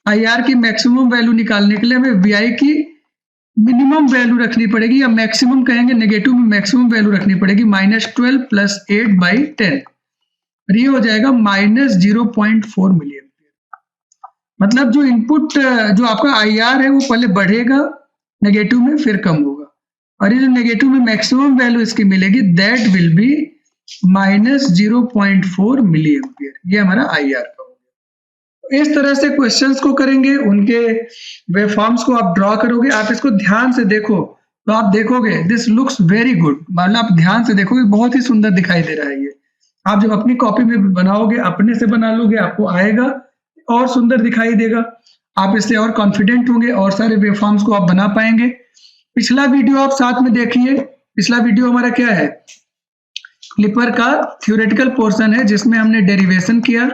IR की मैक्सिमम वैल्यू निकालने के लिए हमें vi की मिनिमम वैल्यू रखनी पड़ेगी, या मैक्सिमम कहेंगे, नेगेटिव में मैक्सिमम वैल्यू रखनी पड़ेगी, -12 + 8/10, ये हो जाएगा -0.4 मिली एम्पियर। मतलब जो इनपुट, जो आपका IR है वो पहले बढ़ेगा नेगेटिव में फिर कम होगा, और ये जो नेगेटिव में मैक्सिमम वैल्यू इसकी मिलेगी that will be -0.4 milli ampere, ये हमारा IR का हो गया। इस तरह से क्वेश्चंस को करेंगे, उनके वेवफॉर्म्स को आप ड्रॉ करोगे। आप इसको ध्यान से देखो तो आप देखोगे दिस लुक्स वेरी गुड, मतलब आप ध्यान से देखोगे बहुत ही सुंदर दिखाई दे रहा है। ये आप जब अपनी कॉपी में बनाओगे, अपने से बना लोगे, आपको आएगा और सुंदर दिखाई देगा, आप इससे और कॉन्फिडेंट होंगे और सारे वेवफॉर्म्स को आप बना पाएंगे। पिछला वीडियो आप साथ में देखिए, पिछला वीडियो हमारा क्या है, क्लिपर का थ्योरेटिकल पोर्शन है जिसमें हमने डेरिवेशन किया,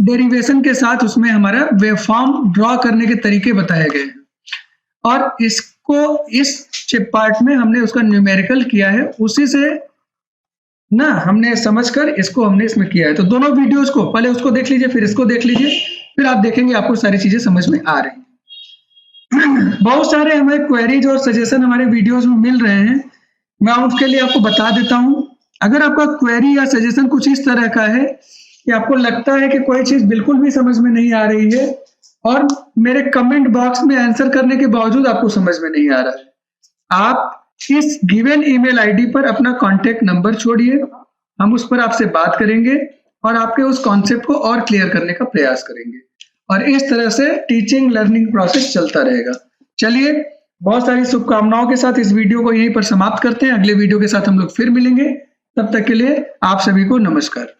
डेरिवेशन के साथ उसमें हमारा वेवफॉर्म ड्रॉ करने के तरीके बताए गए हैं, और इसको इस पार्ट में हमने उसका न्यूमेरिकल किया है, उसी से ना हमने समझकर इसको हमने इसमें किया है। तो दोनों वीडियोस को पहले उसको देख लीजिए, फिर इसको देख लीजिए, फिर आप देखेंगे आपको सारी चीजें समझ में आ रही हैं। बहुत सारे हमें क्वेरीज और सजेशन हमारे वीडियोस में मिल रहे हैं, मैं उसके लिए आपको बता देता हूं। अगर आपका क्वेरी या सजेशन कुछ इस तरह का है कि आपको लगता है कि कोई चीज बिल्कुल भी समझ में नहीं आ रही है और मेरे कमेंट बॉक्स में आंसर करने के बावजूद आपको समझ में नहीं आ रहा है, आप इस गिवन ईमेल आईडी पर अपना कांटेक्ट नंबर छोड़िए, हम उस पर आपसे बात करेंगे और आपके उस कॉन्सेप्ट को और क्लियर करने का प्रयास करेंगे और इस तरह से टीचिंग लर्निंग प्रोसेस चलता रहेगा। चलिए, बहुत सारी शुभकामनाओं के साथ इस वीडियो को यहीं पर समाप्त करते हैं। अगले वीडियो के साथ हम लोग फिर मिलेंगे। तब तक के लिए आप सभी को नमस्कार।